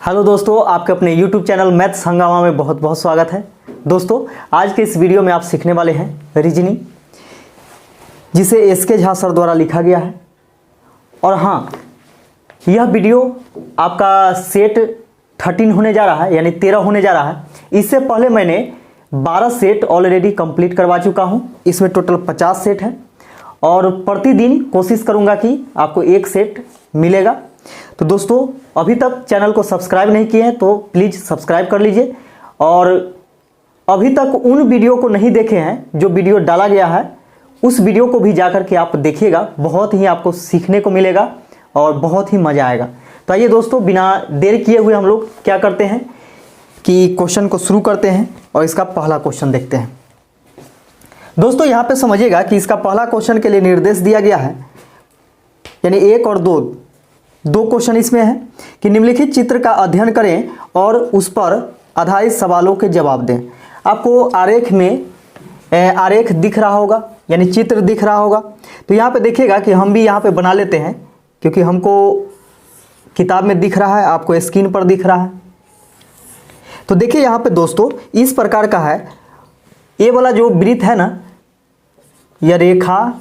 Hello दोस्तों, आपके अपने YouTube चैनल मैथ्स हंगामा में बहुत बहुत स्वागत है। दोस्तों, आज के इस वीडियो में आप सीखने वाले हैं रीजनिंग, जिसे एसके झा सर द्वारा लिखा गया है। और हाँ, यह वीडियो आपका सेट 13 होने जा रहा है, यानी 13 होने जा रहा है। इससे पहले मैंने 12 सेट ऑलरेडी कंप्लीट करवा चुका हूँ। इसमें टोटल 50 सेट है और प्रतिदिन कोशिश करूँगा कि आपको एक सेट मिलेगा। तो दोस्तों, अभी तक चैनल को सब्सक्राइब नहीं किए हैं तो प्लीज़ सब्सक्राइब कर लीजिए, और अभी तक उन वीडियो को नहीं देखे हैं जो वीडियो डाला गया है, उस वीडियो को भी जाकर के आप देखिएगा। बहुत ही आपको सीखने को मिलेगा और बहुत ही मज़ा आएगा। तो आइए दोस्तों, बिना देर किए हुए हम लोग क्या करते हैं कि क्वेश्चन को शुरू करते हैं और इसका पहला क्वेश्चन देखते हैं। दोस्तों, यहाँ पे समझिएगा कि इसका पहला क्वेश्चन के लिए निर्देश दिया गया है, यानी 1 और 2 क्वेश्चन इसमें है कि निम्नलिखित चित्र का अध्ययन करें और उस पर आधारित सवालों के जवाब दें। आपको आरेख में आरेख दिख रहा होगा, यानी चित्र दिख रहा होगा। तो यहाँ पे देखिएगा कि हम भी यहाँ पे बना लेते हैं, क्योंकि हमको किताब में दिख रहा है, आपको स्क्रीन पर दिख रहा है। तो देखिए यहाँ पे दोस्तों, इस प्रकार का है। ये वाला जो वृत्त है ना, यह रेखा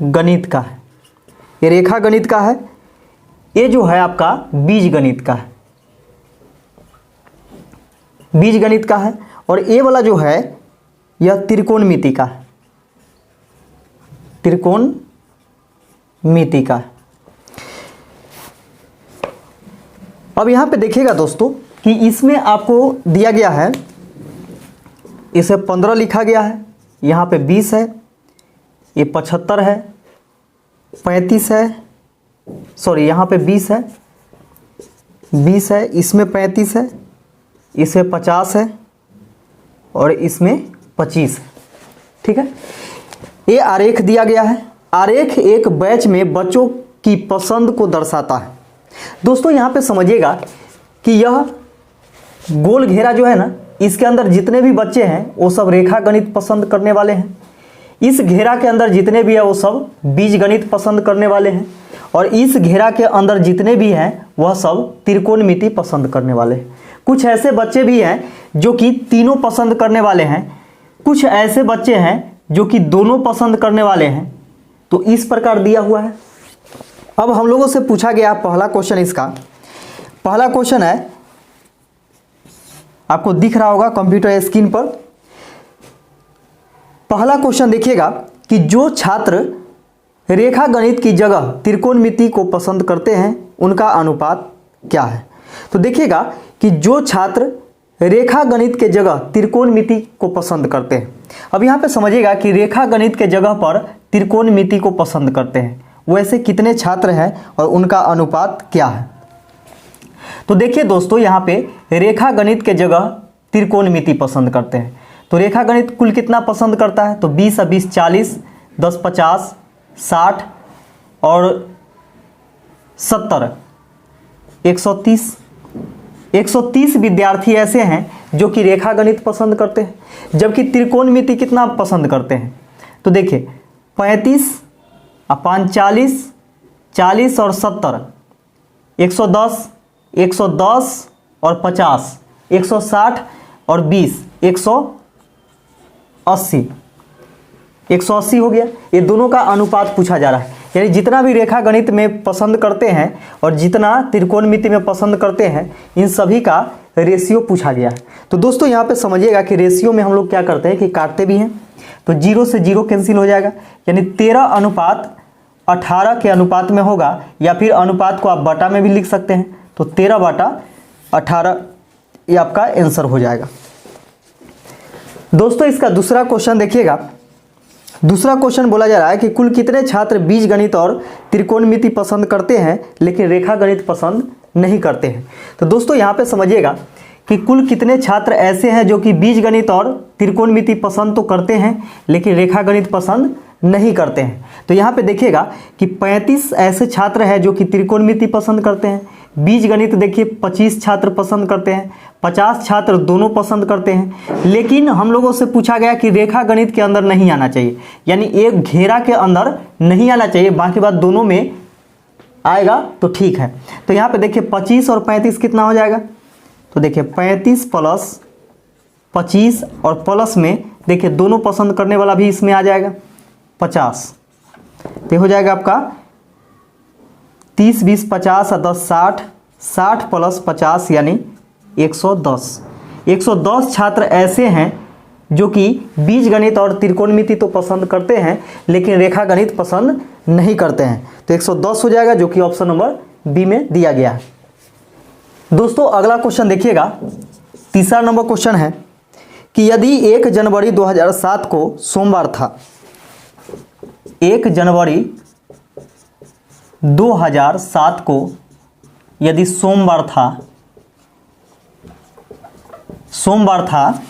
गणित का है। ये रेखा गणित का है। ये जो है आपका बीज गणित का है, बीज गणित का है। और ये वाला जो है यह त्रिकोणमिति का है, त्रिकोणमिति का है। अब यहां पे देखिएगा दोस्तों कि इसमें आपको दिया गया है, इसे 15 लिखा गया है, यहाँ पे 20 है, ये 75 है, 35 है, सॉरी यहाँ पे 20 है, 20 है, इसमें 35 है, इसमें 50 है और इसमें 25 है। ठीक है, ये आरेख दिया गया है। आरेख एक बैच में बच्चों की पसंद को दर्शाता है। दोस्तों, यहाँ पे समझिएगा कि यह गोल घेरा जो है ना, इसके अंदर जितने भी बच्चे हैं वो सब रेखा गणित पसंद करने वाले हैं। इस घेरा के अंदर जितने भी है वो सब बीज गणित पसंद करने वाले हैं, और इस घेरा के अंदर जितने भी हैं वह सब त्रिकोणमिति पसंद करने वाले हैं। कुछ ऐसे बच्चे भी हैं जो कि तीनों पसंद करने वाले हैं, कुछ ऐसे बच्चे हैं जो कि दोनों पसंद करने वाले हैं। तो इस प्रकार दिया हुआ है। अब हम लोगों से पूछा गया पहला क्वेश्चन, इसका पहला क्वेश्चन है, आपको दिख रहा होगा कंप्यूटर स्क्रीन पर। पहला क्वेश्चन देखिएगा कि जो छात्र रेखा गणित की जगह त्रिकोणमिति को पसंद करते हैं उनका अनुपात क्या है। तो देखिएगा कि जो छात्र रेखा गणित के जगह त्रिकोणमिति को पसंद करते हैं, अब यहाँ पे समझिएगा कि रेखा गणित के जगह पर त्रिकोणमिति को पसंद करते हैं वैसे कितने छात्र हैं और उनका अनुपात क्या है। तो देखिए दोस्तों, यहाँ पे रेखा गणित के जगह त्रिकोणमिति पसंद करते हैं। तो रेखा गणित कुल कितना पसंद करता है, तो 20 और 20 40, 10 50 60 और 70 130। 130 विद्यार्थी ऐसे हैं जो कि रेखा गणित पसंद करते हैं, जबकि त्रिकोणमिति कितना पसंद करते हैं। तो देखिए 35 और 45, 40 और 70, 110, 110 और 50, 160 और 20, 180, 180 हो गया। ये दोनों का अनुपात पूछा जा रहा है, यानी जितना भी रेखा गणित में पसंद करते हैं और जितना त्रिकोणमिति में पसंद करते हैं, इन सभी का रेशियो पूछा गया है। तो दोस्तों, यहाँ पे समझिएगा कि रेशियो में हम लोग क्या करते हैं कि काटते भी हैं। तो 0 से 0 कैंसिल हो जाएगा, यानी 13:18 के अनुपात में होगा, या फिर अनुपात को आप बटा में भी लिख सकते हैं। तो 13/18 ये आपका आंसर हो जाएगा। दोस्तों, इसका दूसरा क्वेश्चन देखिएगा। दूसरा क्वेश्चन बोला जा रहा है कि कुल कितने छात्र बीज गणित और त्रिकोणमिति पसंद करते हैं लेकिन रेखा गणित पसंद नहीं करते हैं। तो दोस्तों, यहाँ पे समझिएगा कि कुल कितने छात्र ऐसे हैं जो कि बीज गणित और त्रिकोणमिति पसंद तो करते हैं लेकिन रेखा गणित पसंद नहीं करते हैं। तो यहाँ पे देखिएगा कि 35 ऐसे छात्र हैं जो कि त्रिकोणमिति पसंद करते हैं। बीज गणित देखिए 25 छात्र पसंद करते हैं, 50 छात्र दोनों पसंद करते हैं। लेकिन हम लोगों से पूछा गया कि रेखा गणित के अंदर नहीं आना चाहिए, यानी एक घेरा के अंदर नहीं आना चाहिए, बाकी बात दोनों में आएगा तो ठीक है। तो यहाँ पे देखिए 25 और 35 कितना हो जाएगा, तो देखिए 35 प्लस 25 और प्लस में देखिए दोनों पसंद करने वाला भी इसमें आ जाएगा 50। तो हो जाएगा आपका 30 20 50 और 10 60, 60 प्लस 50 यानी 110। 110 छात्र ऐसे हैं जो कि बीजगणित और त्रिकोणमिति तो पसंद करते हैं लेकिन रेखा गणित पसंद नहीं करते हैं। तो 110 हो जाएगा जो कि ऑप्शन नंबर बी में दिया गया है। दोस्तों अगला क्वेश्चन देखिएगा, तीसरा नंबर क्वेश्चन है कि यदि 1 जनवरी 2007 को सोमवार था, 1 जनवरी 2007 को यदि सोमवार था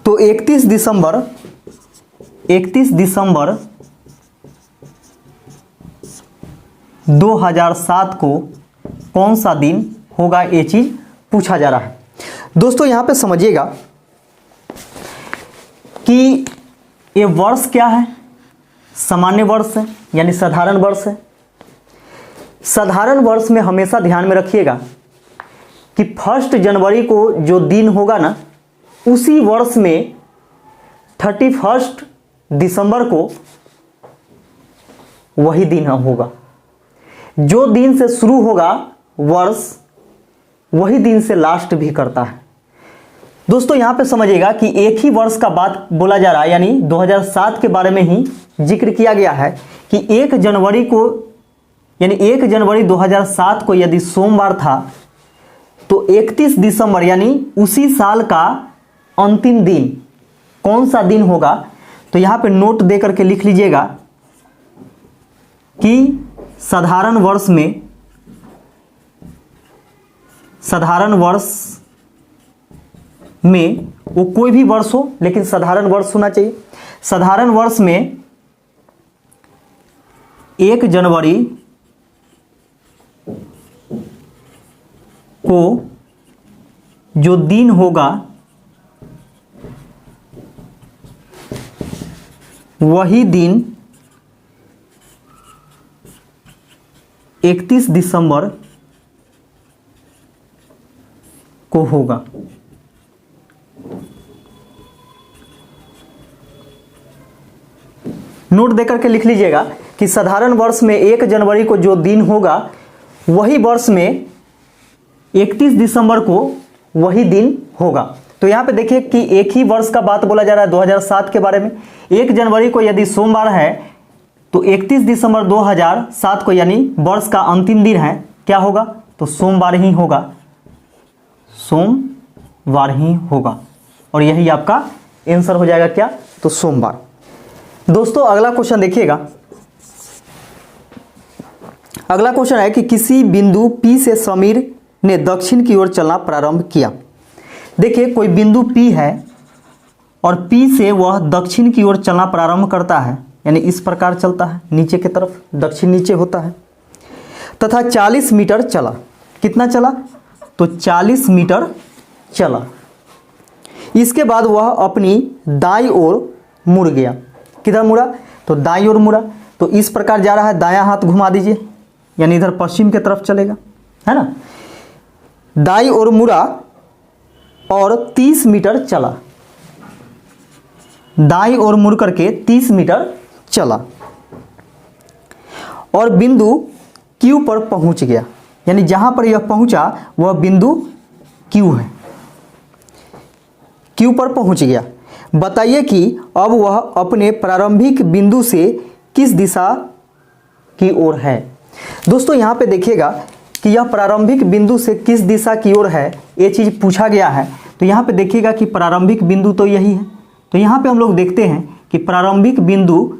तो 31 दिसंबर 2007 को कौन सा दिन होगा, ये चीज पूछा जा रहा है। दोस्तों यहां पे समझिएगा कि ये वर्ष क्या है, सामान्य वर्ष है यानी साधारण वर्ष है। साधारण वर्ष में हमेशा ध्यान में रखिएगा कि 1 जनवरी को जो दिन होगा ना, उसी वर्ष में 31 दिसंबर को वही दिन होगा। जो दिन से शुरू होगा वर्ष वही दिन से लास्ट भी करता है। दोस्तों यहां पे समझिएगा कि एक ही वर्ष का बात बोला जा रहा है, यानी 2007 के बारे में ही जिक्र किया गया है कि 1 जनवरी को यानी 1 जनवरी 2007 को यदि सोमवार था तो 31 दिसंबर यानी उसी साल का अंतिम दिन कौन सा दिन होगा। तो यहां पे नोट दे करके लिख लीजिएगा कि साधारण वर्ष में वो कोई भी वर्ष हो लेकिन साधारण वर्ष होना चाहिए। साधारण वर्ष में 1 जनवरी को जो दिन होगा वही दिन 31 दिसंबर को होगा। नोट देकर के लिख लीजिएगा कि साधारण वर्ष में 1 जनवरी को जो दिन होगा वही वर्ष में 31 दिसंबर को वही दिन होगा। तो यहाँ पे देखिए कि एक ही वर्ष का बात बोला जा रहा है 2007 के बारे में। 1 जनवरी को यदि सोमवार है तो 31 दिसंबर 2007 को यानी वर्ष का अंतिम दिन है, क्या होगा, तो सोमवार ही होगा, सोमवार ही होगा। और यही आपका आंसर हो जाएगा क्या, तो सोमवार। दोस्तों अगला क्वेश्चन देखिएगा। अगला क्वेश्चन है कि किसी बिंदु P से समीर ने दक्षिण की ओर चलना प्रारंभ किया। देखिए कोई बिंदु P है और P से वह दक्षिण की ओर चलना प्रारंभ करता है, यानी इस प्रकार चलता है नीचे की तरफ, दक्षिण नीचे होता है, तथा 40 मीटर चला। कितना चला, तो 40 मीटर चला। इसके बाद वह अपनी दाईं ओर मुड़ गया। किधर मुड़ा, तो दाईं ओर मुड़ा। तो इस प्रकार जा रहा है, दायां हाथ घुमा दीजिए, यानी इधर पश्चिम की तरफ चलेगा, है ना। दाईं ओर मुड़ा और 30 मीटर चला। दाईं ओर मुड़ करके 30 मीटर चला और बिंदु Q पर पहुंच गया, यानी जहां पर यह पहुंचा वह बिंदु Q है। Q पर पहुंच गया। बताइए कि अब वह अपने प्रारंभिक बिंदु से किस दिशा की ओर है। दोस्तों यहां पे देखिएगा कि यह प्रारंभिक बिंदु से किस दिशा की ओर है, ये चीज पूछा गया है। तो यहां पे देखिएगा कि प्रारंभिक बिंदु तो यही है। तो यहां पे हम लोग देखते हैं कि प्रारंभिक बिंदु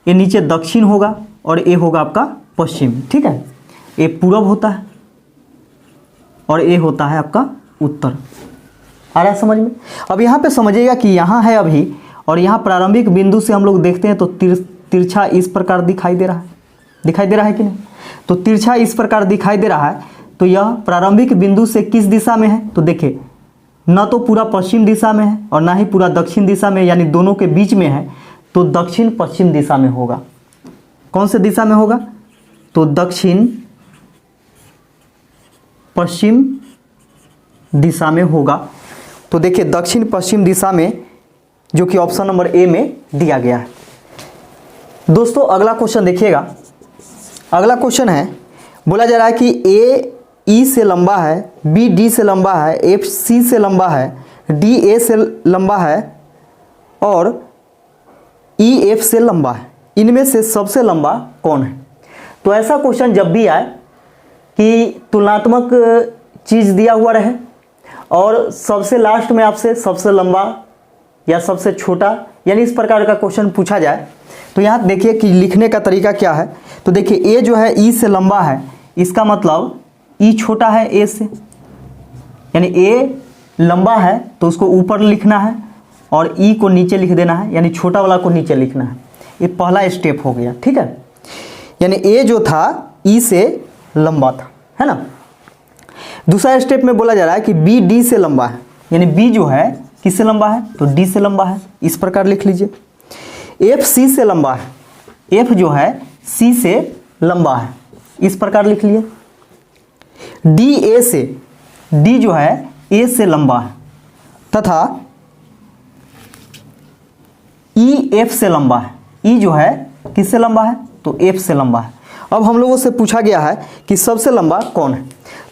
ये नीचे दक्षिण होगा और ये होगा आपका पश्चिम, ठीक है। ये पूरब होता है और ये होता है आपका उत्तर। आ रहा है समझ में। अब यहाँ पे समझिएगा कि यहाँ है अभी, और यहाँ प्रारंभिक बिंदु से हम लोग देखते हैं तो तिरछा इस प्रकार दिखाई दे रहा है, दिखाई दे रहा है कि नहीं, तो तिरछा इस प्रकार दिखाई दे रहा है। तो यह प्रारंभिक बिंदु से किस दिशा में है, तो देखिए न तो पूरा पश्चिम दिशा में है और ना ही पूरा दक्षिण दिशा में, यानी दोनों के बीच में है, तो दक्षिण पश्चिम दिशा में होगा। कौन से दिशा में होगा? तो दक्षिण पश्चिम दिशा में होगा। तो देखिए दक्षिण पश्चिम दिशा में, जो कि ऑप्शन नंबर ए में दिया गया है। दोस्तों अगला क्वेश्चन देखिएगा। अगला क्वेश्चन है, बोला जा रहा है कि ए ई से लंबा है, बी डी से लंबा है, एफ सी से लंबा है, डी ए से लंबा है और ई एफ से लंबा है। इनमें से सबसे लंबा कौन है? तो ऐसा क्वेश्चन जब भी आए कि तुलनात्मक चीज़ दिया हुआ रहे और सबसे लास्ट में आपसे सबसे लंबा या सबसे छोटा, यानी इस प्रकार का क्वेश्चन पूछा जाए, तो यहाँ देखिए कि लिखने का तरीका क्या है। तो देखिए ए जो है ई से लंबा है, इसका मतलब ई छोटा है ए से, यानी ए लंबा है तो उसको ऊपर लिखना है और ई को नीचे लिख देना है, यानी छोटा वाला को नीचे लिखना है। ये पहला स्टेप हो गया, ठीक है। यानी ए जो था ई से लंबा था, है ना। दूसरा स्टेप में बोला जा रहा है कि बी डी से लंबा है, यानी बी जो है किससे लंबा है? तो डी से लंबा है, इस प्रकार लिख लीजिए। एफ सी से लंबा है, एफ जो है सी से लंबा है, इस प्रकार लिख लिए। डी ए से, डी जो है ए से लंबा है, तथा ई एफ से लंबा है, ई जो है किससे लंबा है? तो एफ से लंबा है। अब हम लोगों से पूछा गया है कि सबसे लंबा कौन है।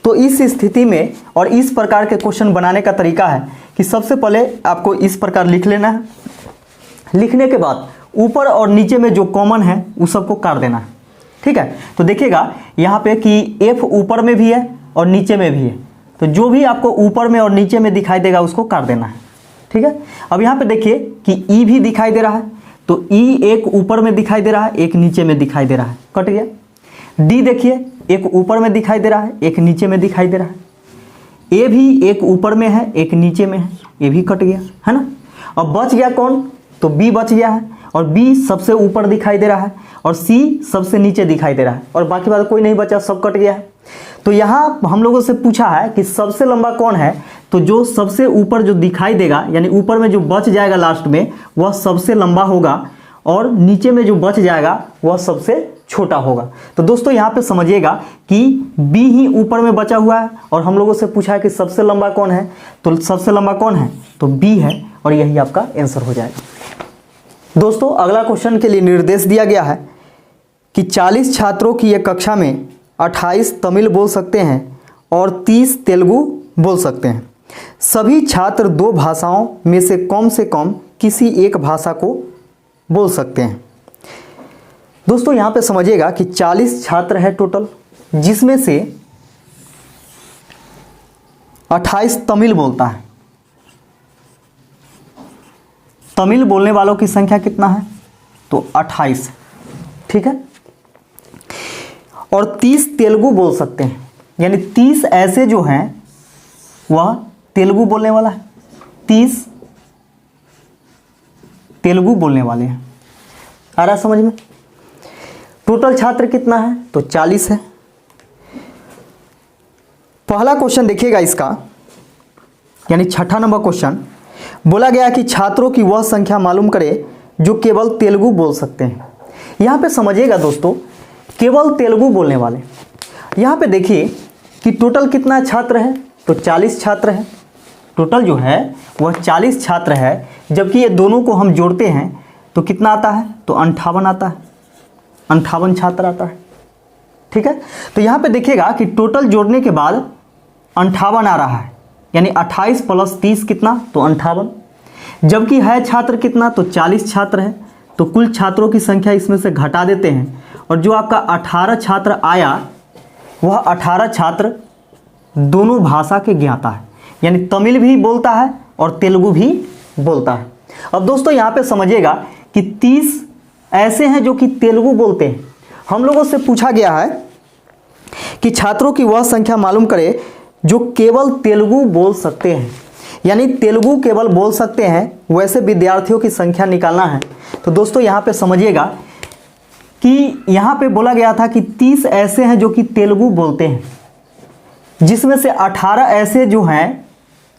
तो इस स्थिति में और इस प्रकार के क्वेश्चन बनाने का तरीका है कि सबसे पहले आपको इस प्रकार लिख लेना है। लिखने के बाद ऊपर और नीचे में जो कॉमन है उस सबको काट देना है, ठीक है। तो देखिएगा यहाँ पे कि एफ ऊपर में भी है और नीचे में भी है, तो जो भी आपको ऊपर में और नीचे में दिखाई देगा उसको काट देना है, ठीक है। अब यहाँ पे देखिए कि ई भी दिखाई दे रहा है, तो ई एक ऊपर में दिखाई दे रहा है, एक नीचे में दिखाई दे रहा है, कट गया। डी देखिए एक ऊपर में दिखाई दे रहा है, एक नीचे में दिखाई दे रहा है। ए भी एक ऊपर में है, एक नीचे में है, ये भी कट गया, है ना। अब बच गया कौन? तो बी बच गया है, और बी सबसे ऊपर दिखाई दे रहा है और सी सबसे नीचे दिखाई दे रहा है, और बाकी बात कोई नहीं बचा, सब कट गया है। तो यहाँ हम लोगों से पूछा है कि सबसे लंबा कौन है, तो जो सबसे ऊपर जो दिखाई देगा, यानी ऊपर में जो बच जाएगा लास्ट में, वह सबसे लंबा होगा, और नीचे में जो बच जाएगा वह सबसे छोटा होगा। तो दोस्तों यहाँ पे समझिएगा कि बी ही ऊपर में बचा हुआ है और हम लोगों से पूछा है कि सबसे लंबा कौन है, तो सबसे लंबा कौन है? तो बी है, और यही आपका आंसर हो जाएगा। दोस्तों अगला क्वेश्चन के लिए निर्देश दिया गया है कि 40 छात्रों की एक कक्षा में 28 तमिल बोल सकते हैं और 30 तेलुगु बोल सकते हैं। सभी छात्र दो भाषाओं में से कम किसी एक भाषा को बोल सकते हैं। दोस्तों यहाँ पे समझिएगा कि 40 छात्र है टोटल, जिसमें से 28 तमिल बोलता है। तमिल बोलने वालों की संख्या कितना है? तो 28, ठीक है। और 30 तेलुगु बोल सकते हैं, यानी 30 ऐसे जो हैं वह तेलुगु बोलने वाला है, 30 तेलुगु बोलने वाले हैं। आ रहा समझ में? टोटल छात्र कितना है? तो 40 है। पहला क्वेश्चन देखिएगा इसका, यानी छठा नंबर क्वेश्चन। बोला गया कि छात्रों की वह संख्या मालूम करें जो केवल तेलुगु बोल सकते हैं। यहाँ पे समझिएगा दोस्तों, केवल तेलुगु बोलने वाले, यहाँ पे देखिए कि टोटल कितना छात्र है? तो 40 छात्र है। टोटल जो है वह 40 छात्र है, जबकि ये दोनों को हम जोड़ते हैं तो कितना आता है? तो 58 आता है, 58 छात्र आता है, ठीक है। तो यहाँ पे देखिएगा कि टोटल जोड़ने के बाद 58 आ रहा है, यानी 28 + 30 कितना? तो 58। जबकि है छात्र कितना? तो 40 छात्र है। तो कुल छात्रों की संख्या इसमें से घटा देते हैं, और जो आपका 18 छात्र आया वह 18 छात्र दोनों भाषा के ज्ञाता है, यानी तमिल भी बोलता है और तेलुगु भी बोलता है। अब दोस्तों यहाँ पे समझिएगा कि 30 ऐसे हैं जो कि तेलुगु बोलते हैं। हम लोगों से पूछा गया है कि छात्रों की वह संख्या मालूम करें जो केवल तेलुगु बोल सकते हैं, यानी तेलुगु केवल बोल सकते हैं, वैसे विद्यार्थियों की संख्या निकालना है। तो दोस्तों यहाँ पे समझिएगा कि यहाँ पे बोला गया था कि 30 ऐसे हैं जो कि तेलुगु बोलते हैं, जिसमें से 18 ऐसे जो हैं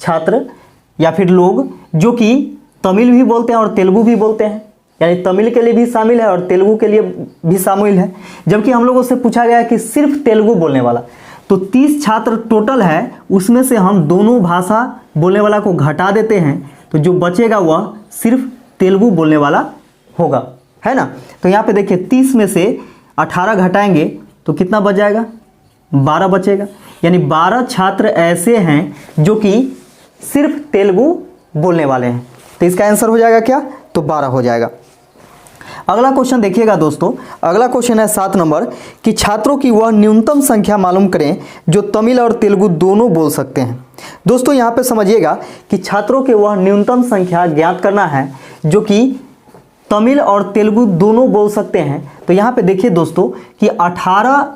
छात्र या फिर लोग जो कि तमिल भी बोलते हैं और तेलुगु भी बोलते हैं, यानी तमिल के लिए भी शामिल है और तेलुगु के लिए भी शामिल है। जबकि हम लोगों से पूछा गया है कि सिर्फ तेलुगु बोलने वाला, तो 30 छात्र टोटल है, उसमें से हम दोनों भाषा बोलने वाला को घटा देते हैं, तो जो बचेगा वह सिर्फ तेलुगु बोलने वाला होगा, है ना। तो यहाँ पे देखिए 30 में से 18 घटाएंगे तो कितना बच जाएगा, 12 बचेगा। यानी 12 छात्र ऐसे हैं जो कि सिर्फ तेलुगु बोलने वाले हैं। तो इसका आंसर हो जाएगा क्या, तो 12 हो जाएगा। अगला क्वेश्चन देखिएगा दोस्तों, अगला क्वेश्चन है 7 नंबर कि छात्रों की वह न्यूनतम संख्या मालूम करें जो तमिल और तेलुगु दोनों बोल सकते हैं। दोस्तों यहाँ पे समझिएगा कि छात्रों के वह न्यूनतम संख्या ज्ञात करना है जो कि तमिल और तेलुगु दोनों बोल सकते हैं। तो यहाँ पे देखिए दोस्तों कि 18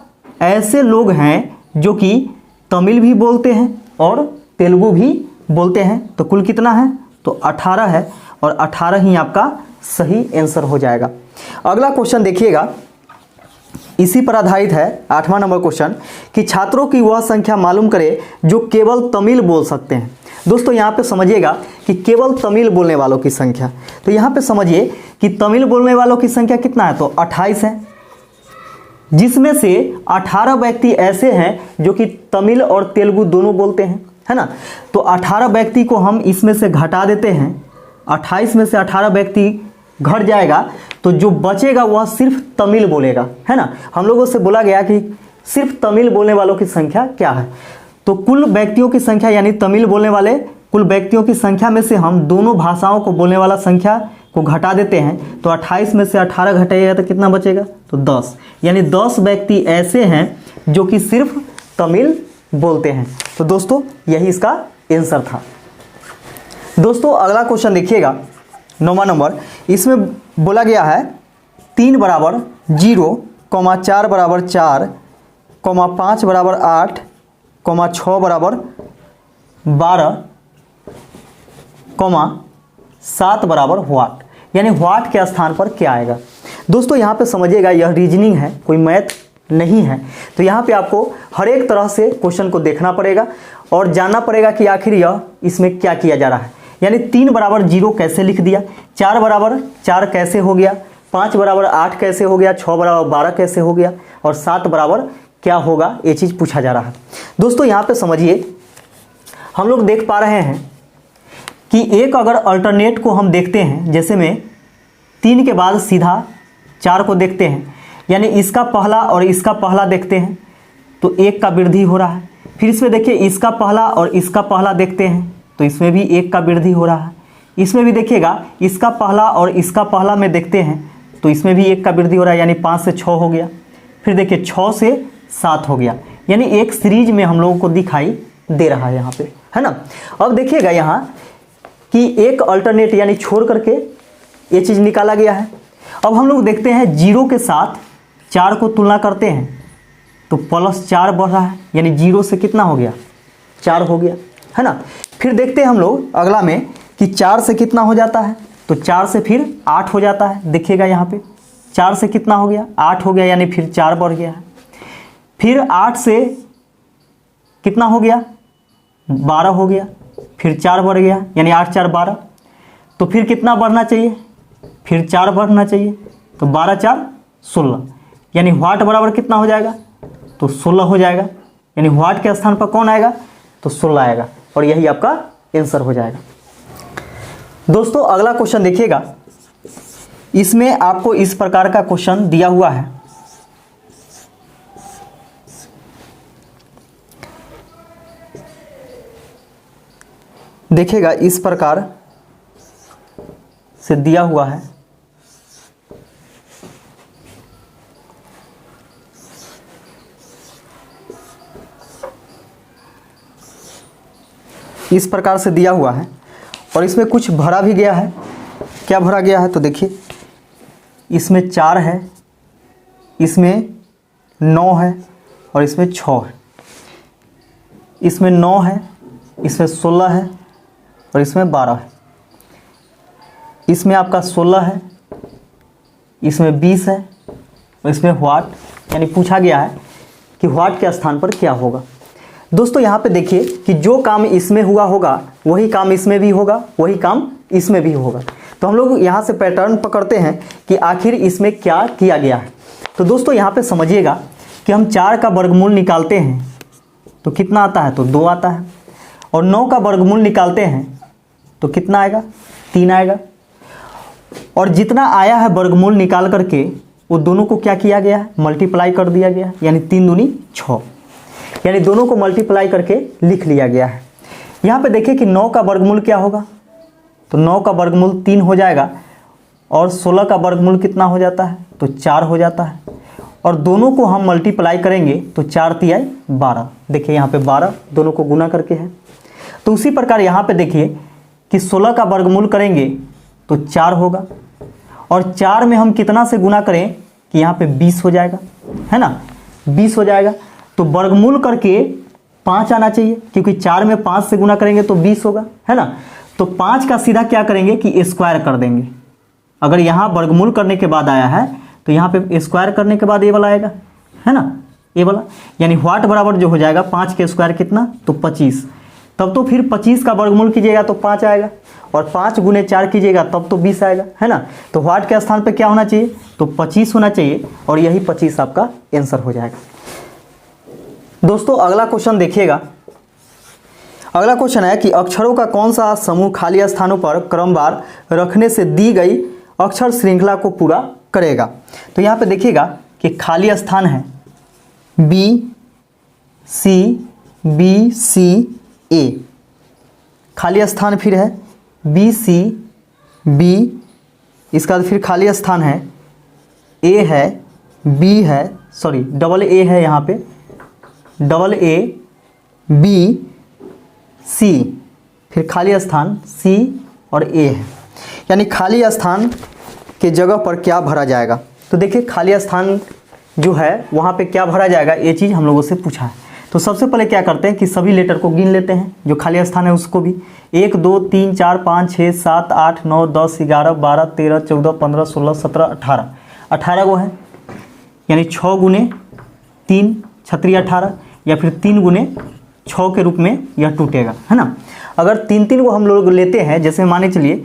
ऐसे लोग हैं जो कि तमिल भी बोलते हैं और तेलुगु भी बोलते हैं। तो कुल कितना है, तो 18 है और 18 ही आपका सही आंसर हो जाएगा। अगला क्वेश्चन देखिएगा, इसी पर आधारित है 8वां नंबर क्वेश्चन कि छात्रों की वह संख्या मालूम करें जो केवल तमिल बोल सकते हैं। दोस्तों यहाँ पे समझिएगा कि केवल तमिल बोलने वालों की संख्या, तो यहाँ पे समझिए कि तमिल बोलने वालों की संख्या कितना है, तो 28 है, जिसमें से 18 व्यक्ति ऐसे हैं जो कि तमिल और तेलुगु दोनों बोलते हैं, है ना। तो 18 व्यक्ति को हम इसमें से घटा देते हैं, 28 में से 18 व्यक्ति घट जाएगा, तो जो बचेगा वह सिर्फ तमिल बोलेगा, है ना। हम लोगों से बोला गया कि सिर्फ तमिल बोलने वालों की संख्या क्या है, तो कुल व्यक्तियों की संख्या यानी तमिल बोलने वाले कुल व्यक्तियों की संख्या में से हम दोनों भाषाओं को बोलने वाला संख्या को घटा देते हैं। तो 28 में से 18 घटाइएगा तो कितना बचेगा, तो 10, यानी 10 व्यक्ति ऐसे हैं जो कि सिर्फ तमिल बोलते हैं। तो दोस्तों यही इसका आंसर था। दोस्तों अगला क्वेश्चन देखिएगा 9वां नंबर, इसमें बोला गया है 3 बराबर 0, 4 बराबर 4, 5 बराबर 8, 6 बराबर 12, 7 बराबर व्हाट, यानी व्हाट के स्थान पर क्या आएगा। दोस्तों यहाँ पे समझिएगा यह रीजनिंग है, कोई मैथ नहीं है। तो यहाँ पे आपको हर एक तरह से क्वेश्चन को देखना पड़ेगा और जानना पड़ेगा कि आखिर यह इसमें क्या किया जा रहा है। यानी 3 बराबर 0 कैसे लिख दिया, 4 बराबर 4 कैसे हो गया, 5 बराबर 8 कैसे हो गया, 6 बराबर 12 कैसे हो गया और 7 बराबर क्या होगा, ये चीज़ पूछा जा रहा है। दोस्तों यहाँ पे समझिए, हम लोग देख पा रहे हैं कि एक अगर अल्टरनेट को हम देखते हैं, जैसे में 3 के बाद सीधा 4 को देखते हैं, यानी इसका पहला और इसका पहला देखते हैं तो 1 का वृद्धि हो रहा है। फिर इसमें देखिए इसका पहला और इसका पहला देखते हैं तो इसमें भी 1 का वृद्धि हो रहा है। इसमें भी देखिएगा इसका पहला और इसका पहला में देखते हैं तो इसमें भी 1 का वृद्धि हो रहा है, यानी 5 से 6 हो गया। फिर देखिए 6 से 7 हो गया, यानी एक सीरीज में हम लोगों को दिखाई दे रहा है यहाँ पे, है ना। अब देखिएगा यहाँ कि एक अल्टरनेट यानी छोड़ करके ये चीज़ निकाला गया है। अब हम लोग देखते हैं 0 के साथ 4 को तुलना करते हैं तो +4 बढ़ रहा है, यानी 0 से कितना हो गया, 4 हो गया, है ना। फिर देखते हैं हम लोग अगला में कि 4 से कितना हो जाता है, तो 4 से फिर 8 हो जाता है। देखिएगा यहाँ पे 4 से कितना हो गया, 8 हो गया, यानी फिर 4 बढ़ गया है। फिर 8 से कितना हो गया, 12 हो गया, फिर 4 बढ़ गया, यानी 8 4 12। तो फिर कितना बढ़ना चाहिए, फिर 4 बढ़ना चाहिए, तो 12 4 16, यानी व्हाट बराबर कितना हो जाएगा, तो 16 हो जाएगा। यानी व्हाट के स्थान पर कौन आएगा, तो 16 आएगा और यही आपका आंसर हो जाएगा। दोस्तों अगला क्वेश्चन देखिएगा, इसमें आपको इस प्रकार का क्वेश्चन दिया हुआ है। देखिएगा इस प्रकार से दिया हुआ है। इस प्रकार से दिया हुआ है और इसमें कुछ भरा भी गया है। क्या भरा गया है, तो देखिए इसमें 4 है, इसमें 9 है और इसमें 6 है। इसमें 9 है, इसमें 16 है और इसमें 12 है। इसमें आपका 16 है, इसमें 20 है और इसमें व्हाट, यानी पूछा गया है कि व्हाट के स्थान पर क्या होगा। दोस्तों यहाँ पे देखिए कि जो काम इसमें हुआ होगा वही काम इसमें भी होगा, वही काम इसमें भी होगा। तो हम लोग यहाँ से पैटर्न पकड़ते हैं कि आखिर इसमें क्या किया गया है। तो दोस्तों यहाँ पे समझिएगा कि हम 4 का वर्गमूल निकालते हैं तो कितना आता है, तो 2 आता है, और 9 का वर्गमूल निकालते हैं तो कितना आएगा, 3 आएगा। और जितना आया है वर्गमूल निकाल करके वो दोनों को क्या किया गया है, मल्टीप्लाई कर दिया गया है, यानी 3 दूनी 6, यानी दोनों को मल्टीप्लाई करके लिख लिया गया है। यहाँ पे देखिए कि 9 का वर्गमूल क्या होगा, तो 9 का वर्गमूल 3 हो जाएगा, और 16 का वर्गमूल कितना हो जाता है, तो 4 हो जाता है, और दोनों को हम मल्टीप्लाई करेंगे तो 4 तिहाई 12। देखिए यहाँ पे 12 दोनों को गुना करके है। तो उसी प्रकार यहाँ पे देखिए कि 16 का वर्गमूल करेंगे तो 4 होगा, और 4 में हम कितना से गुना करें कि यहाँ पे 20 हो जाएगा, है ना, 20 हो जाएगा। तो वर्गमूल करके 5 आना चाहिए, क्योंकि 4 में 5 से गुना करेंगे तो 20 होगा, है ना। तो 5 का सीधा क्या करेंगे कि स्क्वायर कर देंगे। अगर यहाँ वर्गमूल करने के बाद आया है तो यहाँ पे स्क्वायर करने के बाद ये वाला आएगा, है ना, ये वाला, यानी व्हाट बराबर जो हो जाएगा 5 के स्क्वायर कितना, तो 25। तब तो फिर 25 का वर्गमूल कीजिएगा तो 5 आएगा, और 5 गुने 4 कीजिएगा तब तो 20 आएगा, है ना। तो व्हाट के स्थान पे क्या होना चाहिए, तो 25 होना चाहिए, और यही 25 आपका आंसर हो जाएगा। दोस्तों अगला क्वेश्चन देखिएगा। अगला क्वेश्चन है कि अक्षरों का कौन सा समूह खाली स्थानों पर क्रमवार रखने से दी गई अक्षर श्रृंखला को पूरा करेगा। तो यहाँ पे देखिएगा कि खाली स्थान है बी सी ए, खाली स्थान फिर है बी सी बी, इसका फिर खाली स्थान है ए है बी है, सॉरी डबल ए है, यहाँ पे डबल ए बी सी, फिर खाली स्थान सी और ए है, यानी खाली स्थान के जगह पर क्या भरा जाएगा। तो देखिए खाली स्थान जो है वहाँ पे क्या भरा जाएगा, ये चीज़ हम लोगों से पूछा है। तो सबसे पहले क्या करते हैं कि सभी लेटर को गिन लेते हैं, जो खाली स्थान है उसको भी। 1 2 3 4 5 6 7 8 9 10 11 12 13 14 15 16 17 18, 18 को है, यानी 6 गुने 3 छत्री 18, या फिर 3 गुने 6 के रूप में यह टूटेगा, है ना। अगर 3 को हम लोग लेते हैं, जैसे माने चलिए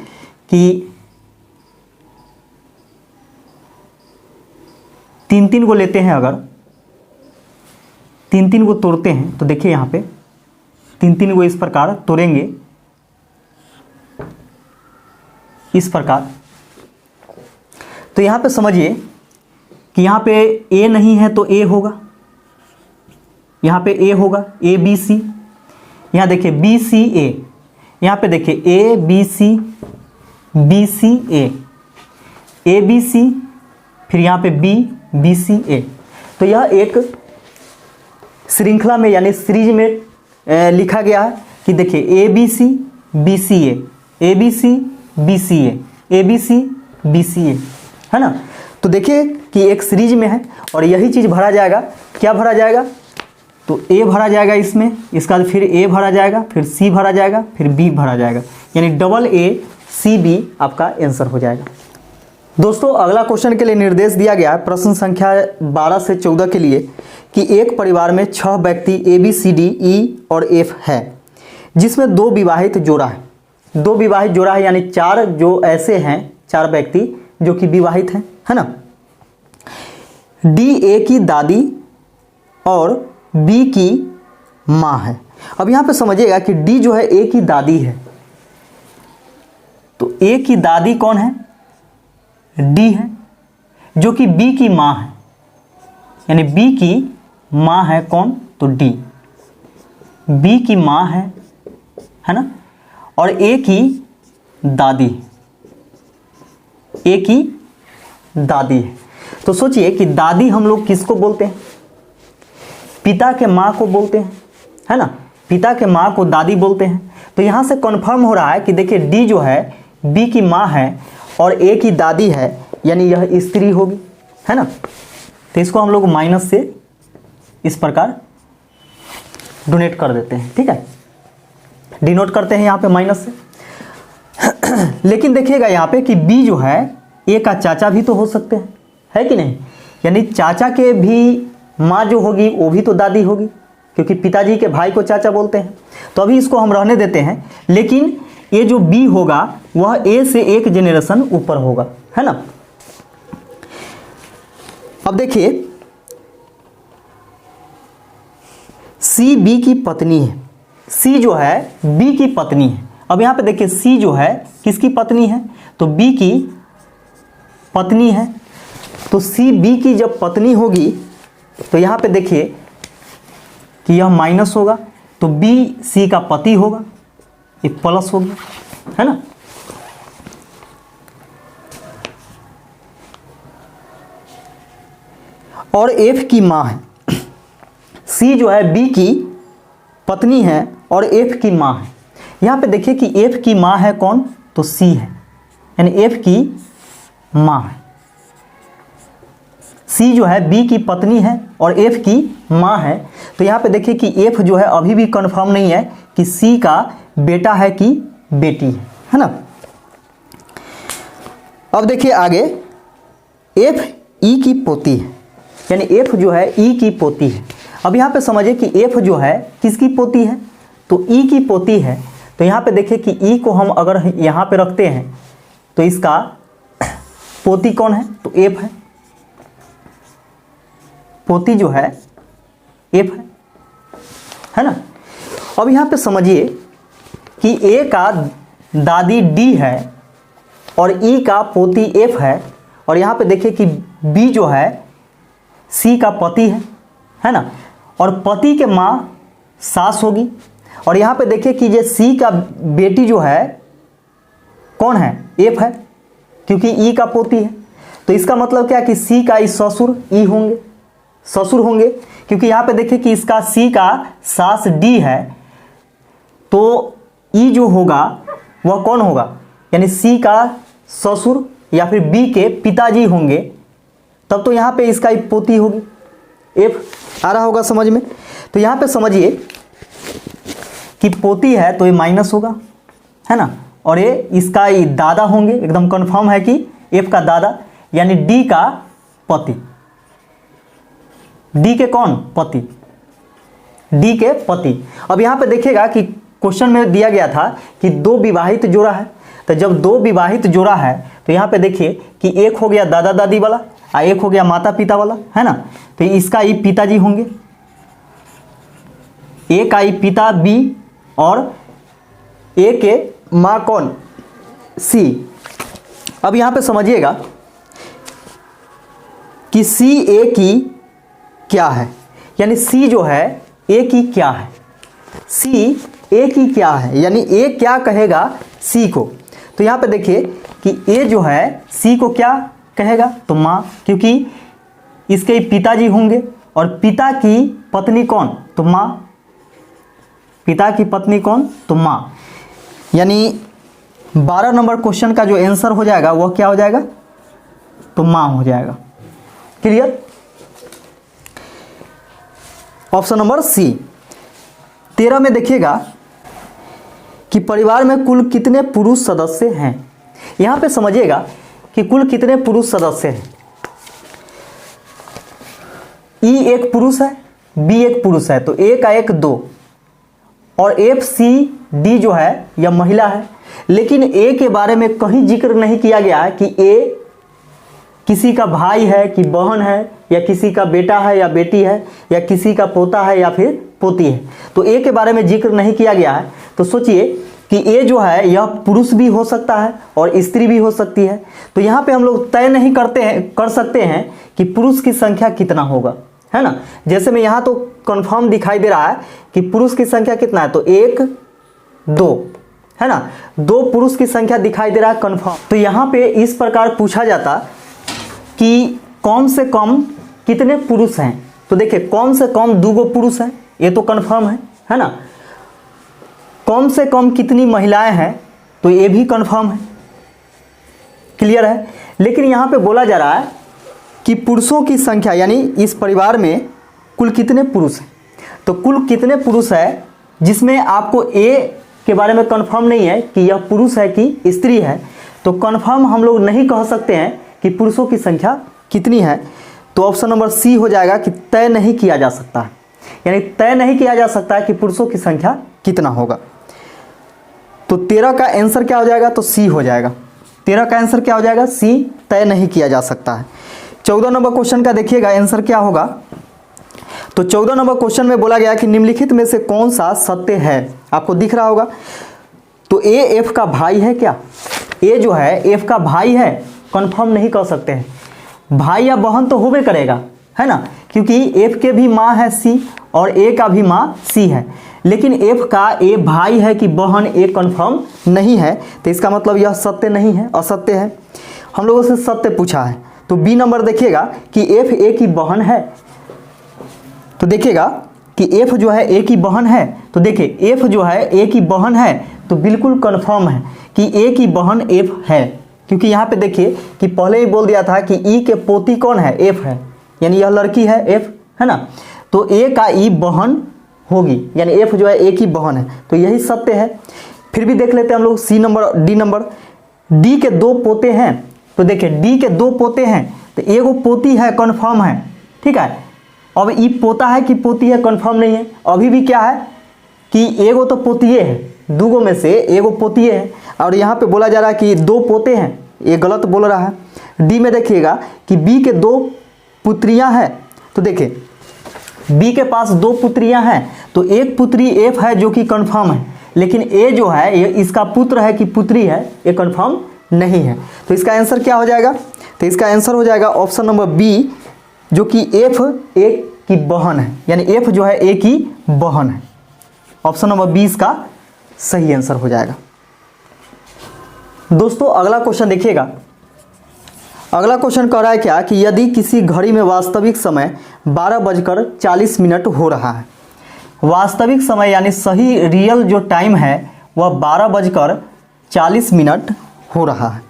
कि 3 को लेते हैं, अगर 3 को तोड़ते हैं तो देखिए यहाँ पे 3 को इस प्रकार तोड़ेंगे, इस प्रकार। तो यहाँ पे समझिए कि यहाँ पे ए नहीं है तो ए होगा, यहाँ पे ए होगा, ए बी सी, यहाँ देखिए बी सी ए, यहाँ पे देखिए A B C A B सी, फिर यहाँ पे बी सी ए। तो यह एक श्रृंखला में यानी सीरीज में लिखा गया है कि देखिए A B C B C A B C B C A B C B C A, है ना। तो देखिए कि एक सीरीज में है, और यही चीज़ भरा जाएगा, क्या भरा जाएगा, तो ए भरा जाएगा इसमें, इसका फिर ए भरा जाएगा, फिर सी भरा जाएगा, फिर बी भरा जाएगा, यानी डबल ए सी बी आपका आंसर हो जाएगा। दोस्तों अगला क्वेश्चन के लिए निर्देश दिया गया है प्रश्न संख्या 12 से 14 के लिए कि एक परिवार में 6 व्यक्ति ए बी सी डी ई और एफ है, जिसमें 2 विवाहित जोड़ा है, 2 विवाहित जोड़ा है, यानी 4 जो ऐसे हैं, 4 व्यक्ति जो कि विवाहित हैं, है ना। डी ए की दादी और बी की माँ है। अब यहाँ पे समझिएगा कि डी जो है ए की दादी है, तो ए की दादी कौन है, डी है, जो कि बी की माँ है, यानी बी की माँ है कौन, तो डी, बी की माँ है ना, और ए की दादी, ए की दादी है। तो सोचिए कि दादी हम लोग किसको बोलते हैं, पिता के माँ को बोलते हैं, है ना, पिता के माँ को दादी बोलते हैं। तो यहाँ से कन्फर्म हो रहा है कि देखिए डी जो है बी की माँ है और ए की दादी है, यानी यह स्त्री होगी, है ना। तो इसको हम लोग माइनस से इस प्रकार डोनेट कर देते हैं, ठीक है, डिनोट करते हैं यहाँ पे माइनस से। लेकिन देखिएगा यहाँ पे कि बी जो है ए का चाचा भी तो हो सकते हैं, है कि नहीं, यानी चाचा के भी माँ जो होगी वो भी तो दादी होगी, क्योंकि पिताजी के भाई को चाचा बोलते हैं। तो अभी इसको हम रहने देते हैं, लेकिन ये जो बी होगा वह ए से एक जनरेशन ऊपर होगा, है ना। अब देखिए सी बी की पत्नी है, सी जो है बी की पत्नी है। अब यहाँ पे देखिए सी जो है किसकी पत्नी है, तो बी की पत्नी है। तो सी बी की जब पत्नी होगी तो यहाँ पे देखिए कि यह माइनस होगा, तो बी सी का पति होगा, ये प्लस हो गया, है ना। और एफ की माँ है, सी जो है बी की पत्नी है और एफ की माँ है। यहाँ पे देखिए कि एफ की माँ है कौन, तो सी है, यानी एफ की माँ है। सी जो है बी की पत्नी है और एफ की माँ है। तो यहाँ पे देखिए कि एफ जो है अभी भी कंफर्म नहीं है कि सी का बेटा है कि बेटी है ना। अब देखिए आगे एफ ई की पोती है, यानी एफ जो है ई की पोती है। अब यहाँ पे समझिए कि एफ जो है किसकी पोती है, तो ई की पोती है। तो यहाँ पे देखिए कि ई को हम अगर यहाँ पे रखते हैं तो इसका पोती कौन है, तो एफ है, पोती जो है एफ है ना। अब यहाँ पे समझिए कि ए का दादी डी है और ई का पोती एफ है, और यहाँ पे देखिए कि बी जो है सी का पति है ना, और पति के माँ सास होगी। और यहाँ पे देखिए कि ये सी का बेटी जो है कौन है, एफ है, क्योंकि ई का पोती है। तो इसका मतलब क्या कि सी का ई ससुर ई होंगे, ससुर होंगे, क्योंकि यहाँ पे देखिए कि इसका सी का सास डी है, तो ई जो होगा वह कौन होगा, यानी सी का ससुर या फिर बी के पिताजी होंगे, तब तो यहाँ पे इसका ही पोती होगी। एफ आ रहा होगा समझ में। तो यहाँ पे समझिए कि पोती है तो ये माइनस होगा, है ना, और ये इसका ही दादा होंगे, एकदम कंफर्म है कि एफ का दादा, यानी डी का पति, डी के कौन, पति, डी के पति। अब यहाँ पे देखिएगा कि क्वेश्चन में दिया गया था कि दो विवाहित जोड़ा है, तो जब दो विवाहित जोड़ा है तो यहाँ पे देखिए कि एक हो गया दादा दादी वाला और एक हो गया माता पिता वाला, है ना। तो इसका ही पिताजी होंगे, एक आई पिता बी और ए के माँ कौन, सी। अब यहाँ पे समझिएगा कि सी ए की क्या है, यानी सी जो है ए की क्या है, सी ए की क्या है, यानी ए क्या कहेगा सी को। तो यहाँ पे देखिए कि ए जो है सी को क्या कहेगा, तो माँ, क्योंकि इसके पिताजी होंगे और पिता की पत्नी कौन, तो माँ, पिता की पत्नी कौन, तो माँ। यानी 12 नंबर क्वेश्चन का जो आंसर हो जाएगा वह क्या हो जाएगा, तो माँ हो जाएगा। क्लियर। Option number C. 13 में देखिएगा कि परिवार में कुल कितने पुरुष सदस्य हैं। यहाँ पे समझिएगा कि कुल कितने पुरुष सदस्य हैं। ई एक पुरुष है, बी एक पुरुष है, तो ए का एक दो, और एफ सी डी जो है यह महिला है। लेकिन ए के बारे में कहीं जिक्र नहीं किया गया है कि ए किसी का भाई है कि बहन है, या किसी का बेटा है या बेटी है, या किसी का पोता है या फिर पोती है। तो ए के बारे में जिक्र नहीं किया गया है। तो सोचिए कि ए जो है यह पुरुष भी हो सकता है और स्त्री भी हो सकती है। तो यहाँ पे हम लोग तय नहीं कर सकते हैं कि पुरुष की संख्या कितना होगा, है ना। जैसे में यहाँ तो कंफर्म दिखाई दे रहा है कि पुरुष की संख्या कितना है, तो 1 2, है ना, 2 पुरुष की संख्या दिखाई दे रहा है कंफर्म। तो यहाँ पे इस प्रकार पूछा जाता कि कम से कम कितने पुरुष हैं, तो देखिए कम से कम 2 पुरुष हैं, ये तो कंफर्म है ना। कम से कम कितनी महिलाएं हैं, तो ये भी कंफर्म है, क्लियर है। लेकिन यहाँ पे बोला जा रहा है कि पुरुषों की संख्या, यानी इस परिवार में कुल कितने पुरुष हैं। तो कुल कितने पुरुष है जिसमें आपको ए के बारे में कंफर्म नहीं है कि यह पुरुष है कि स्त्री है, तो कंफर्म हम लोग नहीं कह सकते हैं कि पुरुषों की संख्या कितनी है। तो ऑप्शन नंबर सी हो जाएगा कि तय नहीं किया जा सकता है, यानी तय नहीं किया जा सकता है कि पुरुषों की संख्या कितना होगा। तो 13 का आंसर क्या हो जाएगा, तो सी हो जाएगा। 13 का आंसर क्या हो जाएगा, सी तय नहीं किया जा सकता है। 14 नंबर क्वेश्चन का देखिएगा आंसर क्या होगा। तो 14 नंबर क्वेश्चन में बोला गया कि निम्नलिखित में से कौन सा सत्य है, आपको दिख रहा होगा। तो ए एफ का भाई है क्या, ए जो है एफ का भाई है, कंफर्म नहीं कर सकते हैं। भाई या बहन तो होबे करेगा, है ना, क्योंकि एफ के भी माँ है सी और ए का भी माँ सी है, लेकिन एफ का ए भाई है कि बहन ए कंफर्म नहीं है, तो इसका मतलब यह सत्य नहीं है, असत्य है। हम लोगों से सत्य पूछा है, तो बी नंबर देखिएगा कि एफ ए की बहन है। तो देखिएगा कि एफ जो है ए की बहन है, तो देखिए एफ जो है ए की बहन है, तो बिल्कुल कंफर्म है कि ए की बहन एफ है, क्योंकि यहाँ पे देखिए कि पहले ही बोल दिया था कि ई के पोती कौन है, एफ है, यानी यह लड़की है एफ, है ना, तो ए का ई बहन होगी, यानी एफ जो है ए की बहन है, तो यही सत्य है। फिर भी देख लेते हैं हम लोग C number, D number. D के 2 पोते हैं, तो देखिए डी के 2 पोते हैं, तो एगो पोती है, कंफर्म है, ठीक है। अब ई पोता है कि पोती है, कंफर्म नहीं है। अभी भी क्या है कि एगो तो पोतिए है, दूगो में से एगो पोतिए है, और यहाँ पे बोला जा रहा है कि 2 पोते हैं, ये गलत बोल रहा है। डी में देखिएगा कि बी के 2 पुत्रियां हैं, तो देखिए बी के पास 2 पुत्रियां हैं, तो एक पुत्री एफ है जो कि कंफर्म है, लेकिन ए जो है ये इसका पुत्र है कि पुत्री है, ये कंफर्म नहीं है। तो इसका आंसर क्या हो जाएगा, तो इसका आंसर हो जाएगा ऑप्शन नंबर बी, जो कि एफ ए की बहन है, यानी एफ जो है ए की बहन है। ऑप्शन नंबर 20 का सही आंसर हो जाएगा। दोस्तों अगला क्वेश्चन देखिएगा। अगला क्वेश्चन कह रहा है क्या कि यदि किसी घड़ी में वास्तविक समय 12:40 हो रहा है, वास्तविक समय यानी सही रियल जो टाइम है वह 12:40 हो रहा है,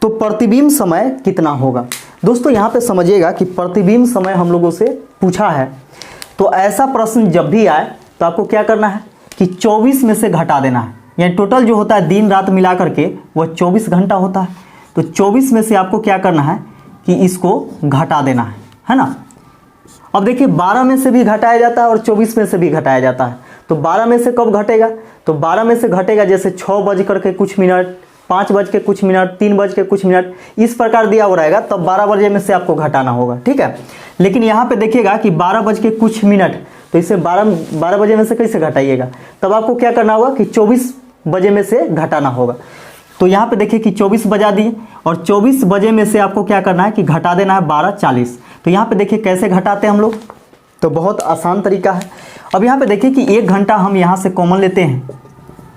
तो प्रतिबिंब समय कितना होगा। दोस्तों यहाँ पे समझिएगा कि प्रतिबिंब समय हम लोगों से पूछा है, तो ऐसा प्रश्न जब भी आए तो आपको क्या करना है कि 24 में से घटा देना है, यानी टोटल जो होता है दिन रात मिला करके वह 24 घंटा होता है, तो 24 में से आपको क्या करना है कि इसको घटा देना है ना। अब देखिए 12 में से भी घटाया जाता है और 24 में से भी घटाया जाता है, तो 12 में से कब घटेगा, तो 12 में से घटेगा जैसे 6 बज करके कुछ मिनट, 5 बज के कुछ मिनट, 3 बज के कुछ मिनट, इस प्रकार दिया हो रहेगा, तब 12 बजे में से आपको घटाना होगा, ठीक है। लेकिन यहाँ पे देखिएगा कि 12 बज के कुछ मिनट, तो इसे 12 बजे में से कैसे घटाइएगा, तब आपको क्या करना होगा कि 24 बजे में से घटाना होगा। तो यहाँ पे देखिए कि 24 बजा दिए और 24 बजे में से आपको क्या करना है कि घटा देना है 12:40। तो यहाँ पे देखिए कैसे घटाते हैं हम लोग, तो बहुत आसान तरीका है। अब यहाँ पे देखिए कि 1 घंटा हम यहाँ से कॉमन लेते हैं,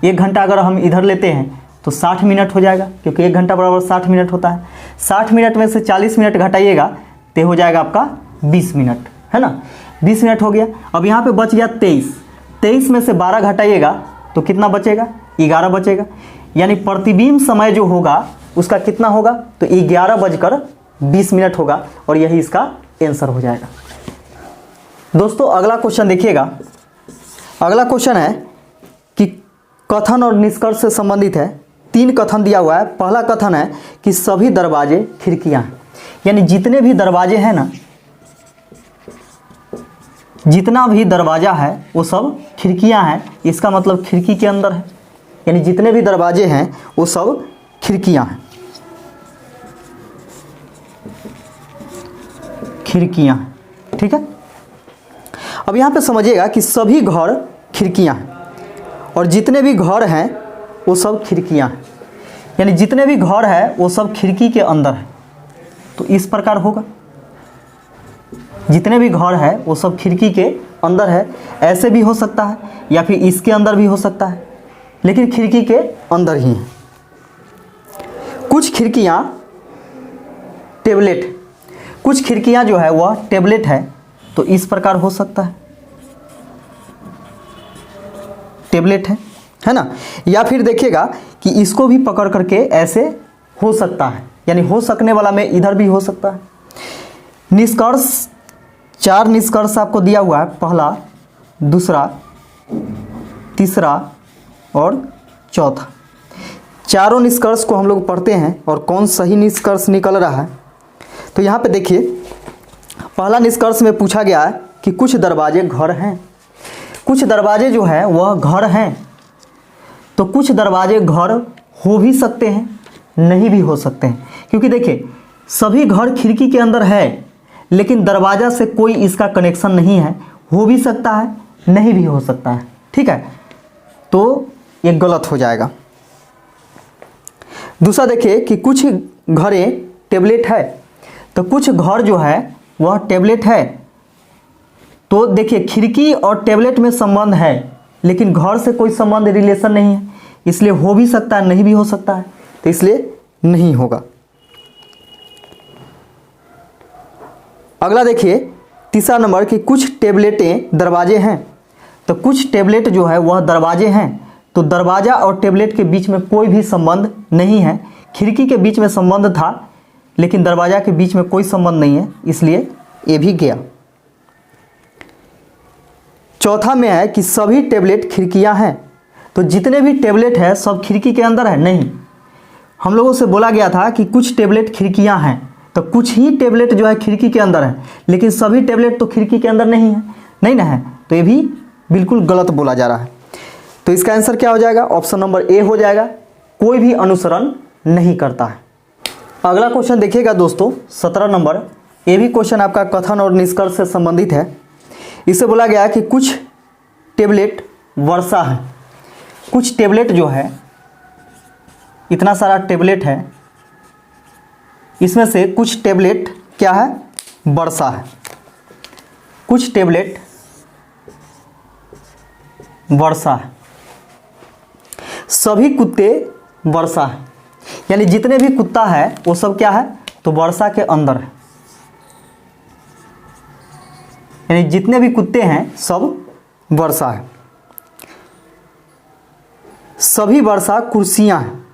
1 घंटा अगर हम इधर लेते हैं तो 60 मिनट हो जाएगा, क्योंकि 1 घंटा बराबर 60 मिनट होता है। 60 मिनट में से 40 मिनट घटाइएगा तो हो जाएगा आपका 20 मिनट, है ना, 20 मिनट हो गया। अब यहाँ पे बच गया 23 में से 12 घटाइएगा तो कितना बचेगा, 11 बचेगा, यानी प्रतिबिंब समय जो होगा उसका कितना होगा, तो 11:20 होगा, और यही इसका आंसर हो जाएगा। दोस्तों अगला क्वेश्चन देखिएगा। अगला क्वेश्चन है कि कथन और निष्कर्ष से संबंधित है। 3 कथन दिया हुआ है। पहला कथन है कि सभी दरवाजे खिड़कियां हैं, यानी जितने भी दरवाजे हैं ना, जितना भी दरवाजा है वो सब खिड़कियां हैं, इसका मतलब खिड़की के अंदर है, यानी जितने भी दरवाजे हैं वो सब खिड़कियां हैं, खिड़कियां हैं, ठीक है। अब यहाँ पे समझिएगा कि सभी घर खिड़कियां हैं, और जितने भी घर हैं वो सब खिड़कियां हैं, यानी जितने भी घर हैं वो सब खिड़की के अंदर है, तो इस प्रकार होगा, जितने भी घर है वो सब खिड़की के अंदर है। ऐसे भी हो सकता है या फिर इसके अंदर भी हो सकता है, लेकिन खिड़की के अंदर ही है। कुछ खिड़कियां टेबलेट, कुछ खिड़कियां जो है वह टेबलेट है, तो इस प्रकार हो सकता है, टेबलेट है ना। या फिर देखिएगा कि इसको भी पकड़ करके ऐसे हो सकता है, यानी हो सकने वाला में इधर भी हो सकता है। निष्कर्ष 4 निष्कर्ष आपको दिया हुआ है, पहला, दूसरा, तीसरा और चौथा। चारों निष्कर्ष को हम लोग पढ़ते हैं और कौन सही निष्कर्ष निकल रहा है। तो यहाँ पे देखिए पहला निष्कर्ष में पूछा गया है कि कुछ दरवाजे घर हैं, कुछ दरवाजे जो है वह घर हैं, तो कुछ दरवाजे घर हो भी सकते हैं, नहीं भी हो सकते हैं, क्योंकि देखिए सभी घर खिड़की के अंदर है लेकिन दरवाजा से कोई इसका कनेक्शन नहीं है। हो भी सकता है, नहीं भी हो सकता है, ठीक है, तो ये गलत हो जाएगा। दूसरा देखिए कि कुछ घरें टेबलेट है, तो कुछ घर जो है वह टेबलेट है, तो देखिए खिड़की और टेबलेट में संबंध है लेकिन घर से कोई संबंध रिलेशन नहीं है, इसलिए हो भी सकता है, नहीं भी हो सकता है, तो इसलिए नहीं होगा। अगला देखिए तीसरा नंबर कि कुछ टेबलेटें दरवाजे हैं, तो कुछ टेबलेट जो है वह दरवाजे हैं, तो दरवाजा और टेबलेट के बीच में कोई भी संबंध नहीं है। खिड़की के बीच में संबंध था लेकिन दरवाजा के बीच में कोई संबंध नहीं है, इसलिए ये भी गया। चौथा में है कि सभी टेबलेट खिड़कियां हैं, तो जितने भी टेबलेट है सब खिड़की के अंदर है, नहीं। हम लोगों से बोला गया था कि कुछ टेबलेट खिड़कियां हैं, तो कुछ ही टेबलेट जो है खिड़की के अंदर है लेकिन सभी टेबलेट तो खिड़की के अंदर नहीं है, नहीं ना है, तो ये भी बिल्कुल गलत बोला जा रहा है। तो इसका आंसर क्या हो जाएगा? ऑप्शन नंबर ए हो जाएगा, कोई भी अनुसरण नहीं करता है। अगला क्वेश्चन देखिएगा दोस्तों 17 नंबर, ये भी क्वेश्चन आपका कथन और निष्कर्ष से संबंधित है। इससे बोला गया कि कुछ टेबलेट वर्षा है, कुछ टेबलेट जो है, इतना सारा टेबलेट है, इसमें से कुछ टेबलेट क्या है? वर्षा है। कुछ टेबलेट वर्षा है, सभी कुत्ते वर्षा है, यानी जितने भी कुत्ता है वो सब क्या है? तो वर्षा के अंदर है, यानी जितने भी कुत्ते हैं सब वर्षा है। सभी वर्षा कुर्सियां हैं,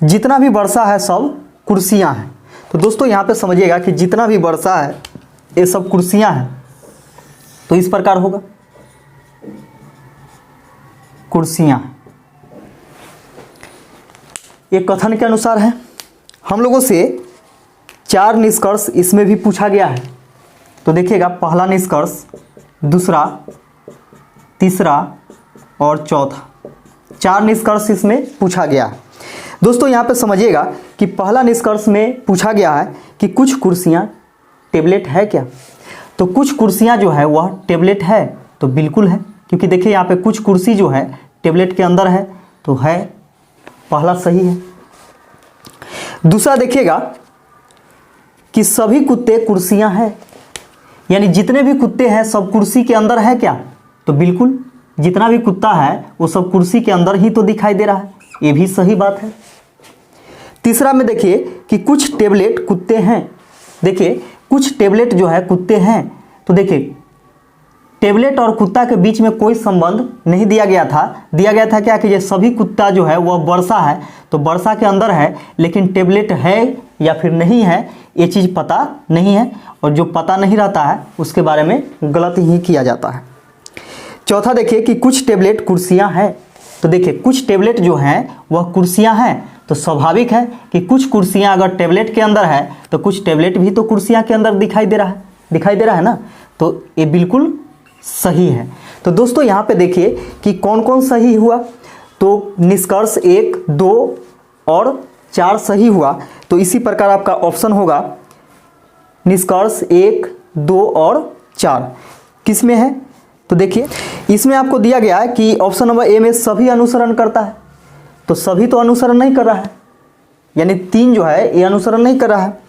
जितना भी वर्षा है सब कुर्सियां हैं। तो दोस्तों यहाँ पे समझिएगा कि जितना भी वर्षा है ये सब कुर्सियां हैं, तो इस प्रकार होगा कुर्सियां। ये कथन के अनुसार है। हम लोगों से 4 निष्कर्ष इसमें भी पूछा गया है, तो देखिएगा पहला निष्कर्ष, दूसरा, तीसरा और चौथा, 4 निष्कर्ष इसमें पूछा गया है। दोस्तों यहाँ पे समझिएगा कि पहला निष्कर्ष में पूछा गया है कि कुछ कुर्सियाँ टेबलेट है क्या? तो कुछ कुर्सियाँ जो है वह टेबलेट है, तो बिल्कुल है, क्योंकि देखिए यहाँ पे कुछ कुर्सी जो है टेबलेट के अंदर है, तो है, पहला सही है। दूसरा देखिएगा कि सभी कुत्ते कुर्सियाँ हैं, यानी जितने भी कुत्ते हैं सब कुर्सी के अंदर है क्या? तो बिल्कुल, जितना भी कुत्ता है वो सब कुर्सी के अंदर ही तो दिखाई दे रहा है, ये भी सही बात है। तीसरा में देखिए कि कुछ टेबलेट कुत्ते हैं, देखिए कुछ टेबलेट जो है कुत्ते हैं, तो देखिए टेबलेट और कुत्ता के बीच में कोई संबंध नहीं दिया गया था। दिया गया था क्या कि ये सभी कुत्ता जो है वह वर्षा है, तो वर्षा के अंदर है, लेकिन टेबलेट है या फिर नहीं है ये चीज़ पता नहीं है, और जो पता नहीं रहता है उसके बारे में गलत ही किया जाता है। चौथा देखिए कि कुछ टेबलेट कुर्सियां हैं, तो देखिए कुछ टेबलेट जो हैं वह कुर्सियां हैं, तो स्वाभाविक है कि कुछ कुर्सियां अगर टेबलेट के अंदर है तो कुछ टेबलेट भी तो कुर्सियां के अंदर दिखाई दे रहा है ना, तो ये बिल्कुल सही है। तो दोस्तों यहाँ पे देखिए कि कौन कौन सही हुआ, तो निष्कर्ष 1, 2 और 4 सही हुआ, तो इसी प्रकार आपका ऑप्शन होगा निष्कर्ष 1, 2 और 4 किस में है? तो देखिए इसमें आपको दिया गया है कि ऑप्शन नंबर ए में सभी अनुसरण करता है, तो सभी तो अनुसरण नहीं कर रहा है, यानी 3 जो है ये अनुसरण नहीं कर रहा है।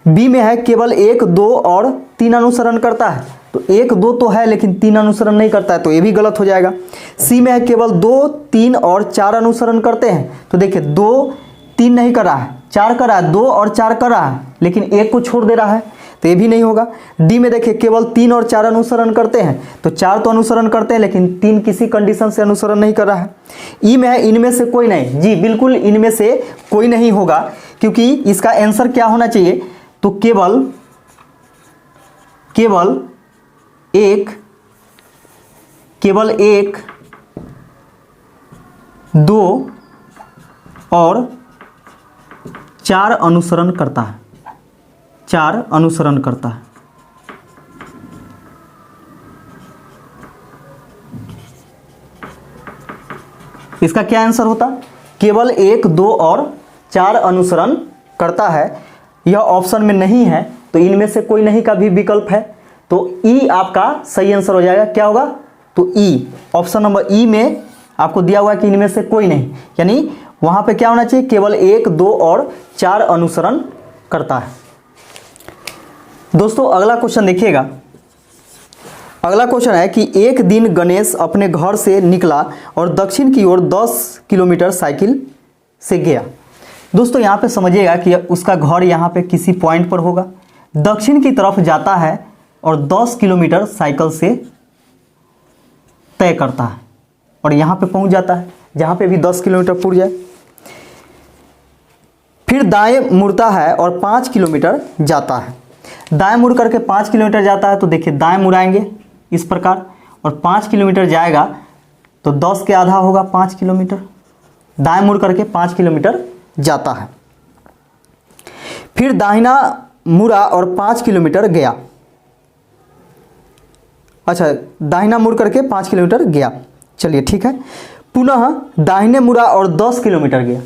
बी में है केवल 1, 2 और 3 अनुसरण करता है, तो 1, 2 तो है लेकिन 3 अनुसरण नहीं करता है, तो ये भी गलत हो जाएगा। सी में है केवल 2, 3 और 4 अनुसरण करते हैं, तो देखिए 2, 3 नहीं कर रहा है, 4 कर रहा है, 2 और 4 कर रहा है, लेकिन 1 को छोड़ दे रहा है, तो ये भी नहीं होगा। डी में देखिए केवल 3 और 4 अनुसरण करते हैं, तो 4 तो अनुसरण करते हैं लेकिन 3 किसी कंडीशन से अनुसरण नहीं कर रहा है। ई में है इनमें से कोई नहीं, जी बिल्कुल इनमें से कोई नहीं होगा, क्योंकि इसका आंसर क्या होना चाहिए? तो केवल 1, 2 और 4 अनुसरण करता है, 4 अनुसरण करता है। इसका क्या आंसर होता? केवल 1, 2 और 4 अनुसरण करता है। यह ऑप्शन में नहीं है तो इनमें से कोई नहीं का भी विकल्प है, तो ई आपका सही आंसर हो जाएगा। क्या होगा? तो ई, ऑप्शन नंबर ई में आपको दिया हुआ है कि इनमें से कोई नहीं, यानी वहां पे क्या होना चाहिए? केवल 1, 2 और 4 अनुसरण करता है। दोस्तों अगला क्वेश्चन देखिएगा। अगला क्वेश्चन है कि एक दिन गणेश अपने घर से निकला और दक्षिण की ओर 10 किलोमीटर साइकिल से गया। दोस्तों यहाँ पे समझिएगा कि उसका घर यहाँ पे किसी पॉइंट पर होगा, दक्षिण की तरफ जाता है और 10 किलोमीटर साइकिल से तय करता है और यहाँ पे पहुँच जाता है जहाँ पे भी 10 किलोमीटर पूर्व जाए। फिर दाएं मुड़ता है और 5 किलोमीटर जाता है। दाएं मुड़ करके 5 किलोमीटर जाता है तो देखिए दाएं मुड़ाएंगे इस प्रकार और 5 किलोमीटर जाएगा तो 10 के आधा होगा 5 किलोमीटर। दाएं मुड़ करके 5 किलोमीटर जाता है। फिर दाहिना मुड़ा और 5 किलोमीटर गया। अच्छा, दाहिना मुड़ करके 5 किलोमीटर गया, चलिए ठीक है। पुनः दाहिने मुड़ा और 10 किलोमीटर गया।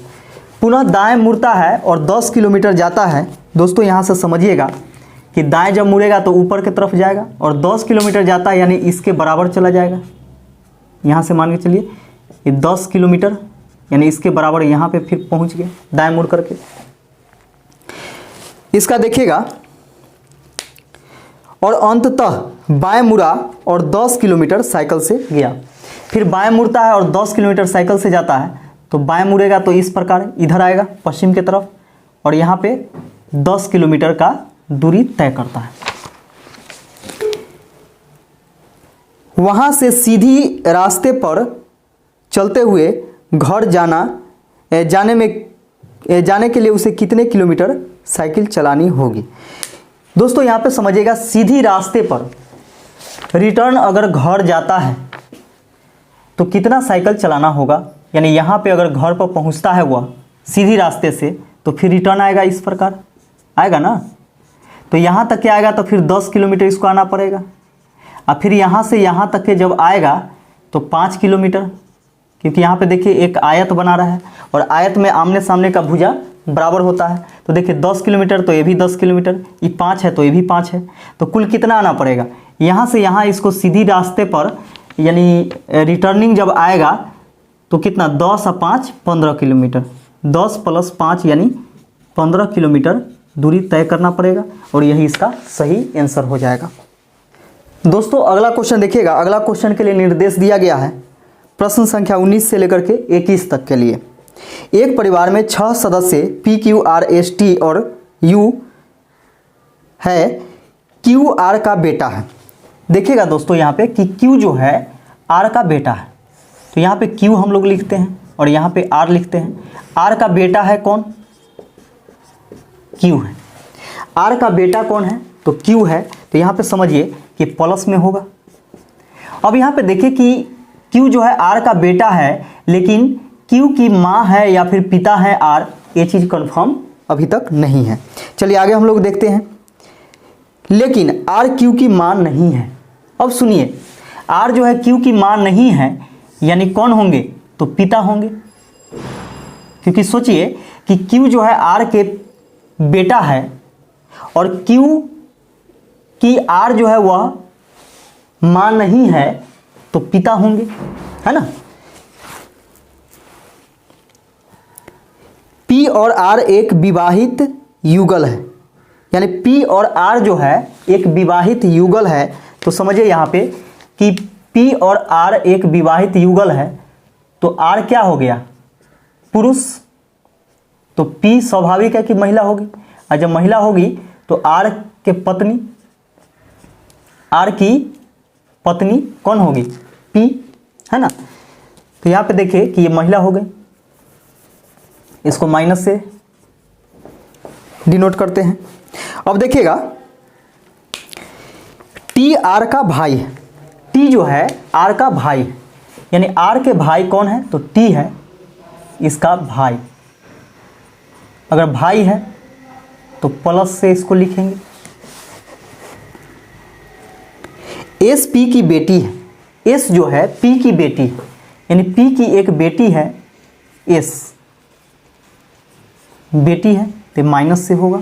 पुनः दाएं मुड़ता है और 10 किलोमीटर जाता है। दोस्तों यहाँ से समझिएगा कि दाएं जब मुड़ेगा तो ऊपर की तरफ जाएगा और 10 किलोमीटर जाता है यानी इसके बराबर चला जाएगा। यहाँ से मान के चलिए ये 10 किलोमीटर यानी इसके बराबर यहाँ पे फिर पहुँच गया दाएं मुड़ करके। इसका देखिएगा और अंततः बाएं मुड़ा और 10 किलोमीटर साइकिल से गया। फिर बाएं मुड़ता है और 10 किलोमीटर साइकिल से जाता है तो बाएं मुड़ेगा तो इस प्रकार इधर आएगा पश्चिम की तरफ और यहाँ पे 10 किलोमीटर का दूरी तय करता है। वहां से सीधी रास्ते पर चलते हुए घर जाने के लिए उसे कितने किलोमीटर साइकिल चलानी होगी? दोस्तों यहाँ पे समझिएगा, सीधी रास्ते पर रिटर्न अगर घर जाता है तो कितना साइकिल चलाना होगा, यानी यहाँ पे अगर घर पर पहुँचता है वह सीधी रास्ते से तो फिर रिटर्न आएगा इस प्रकार आएगा ना, तो यहाँ तक के आएगा तो फिर 10 किलोमीटर इसको आना पड़ेगा और फिर यहाँ से यहाँ तक के जब आएगा तो 5 किलोमीटर, क्योंकि यहाँ पे देखिए एक आयत बना रहा है और आयत में आमने सामने का भुजा बराबर होता है। तो देखिए 10 किलोमीटर तो ये भी 10 किलोमीटर, ये 5 है तो ये भी 5 है, तो कुल कितना आना पड़ेगा? यहाँ से यहाँ इसको सीधी रास्ते पर यानी रिटर्निंग जब आएगा तो कितना 10 और 5 15 किलोमीटर, 10 + 5 यानी 15 किलोमीटर दूरी तय करना पड़ेगा और यही इसका सही आंसर हो जाएगा। दोस्तों अगला क्वेश्चन देखिएगा। अगला क्वेश्चन के लिए निर्देश दिया गया है प्रश्न संख्या 19 से लेकर के 21 तक के लिए। एक परिवार में 6 सदस्य P, Q, R, S, T और U है। Q R का बेटा है। देखिएगा दोस्तों यहाँ पे कि Q जो है R का बेटा है, तो यहाँ पे Q हम लोग लिखते हैं और यहाँ पे R लिखते हैं। R का बेटा है कौन? Q है। R का बेटा कौन है? तो Q है। तो यहाँ पे समझिए कि प्लस में होगा। अब यहाँ पे देखिए कि Q जो है R का बेटा है, लेकिन Q की माँ है या फिर पिता है R, ये चीज़ कंफर्म अभी तक नहीं है। चलिए आगे हम लोग देखते हैं। लेकिन R Q की माँ नहीं है। अब सुनिए, R जो है Q की माँ नहीं है यानी कौन होंगे? तो पिता होंगे, क्योंकि सोचिए कि Q जो है R के बेटा है और Q की R जो है वह माँ नहीं है तो पिता होंगे, है ना। P और R एक विवाहित युगल है, यानी P और R जो है एक विवाहित युगल है। तो समझिए यहाँ पे कि P और R एक विवाहित युगल है तो R क्या हो गया? पुरुष। तो P स्वाभाविक है कि महिला होगी, और जब महिला होगी तो R के पत्नी, R की पत्नी कौन होगी? P, है ना। तो यहाँ पे देखिए कि ये महिला हो गई, इसको माइनस से डिनोट करते हैं। अब देखिएगा T R का भाई है। T जो है R का भाई है, यानी R के भाई कौन है? तो T है इसका भाई। अगर भाई है तो प्लस से इसको लिखेंगे। S P की बेटी है। S जो है P की बेटी है, यानी P की एक बेटी है S, बेटी है तो माइनस से होगा।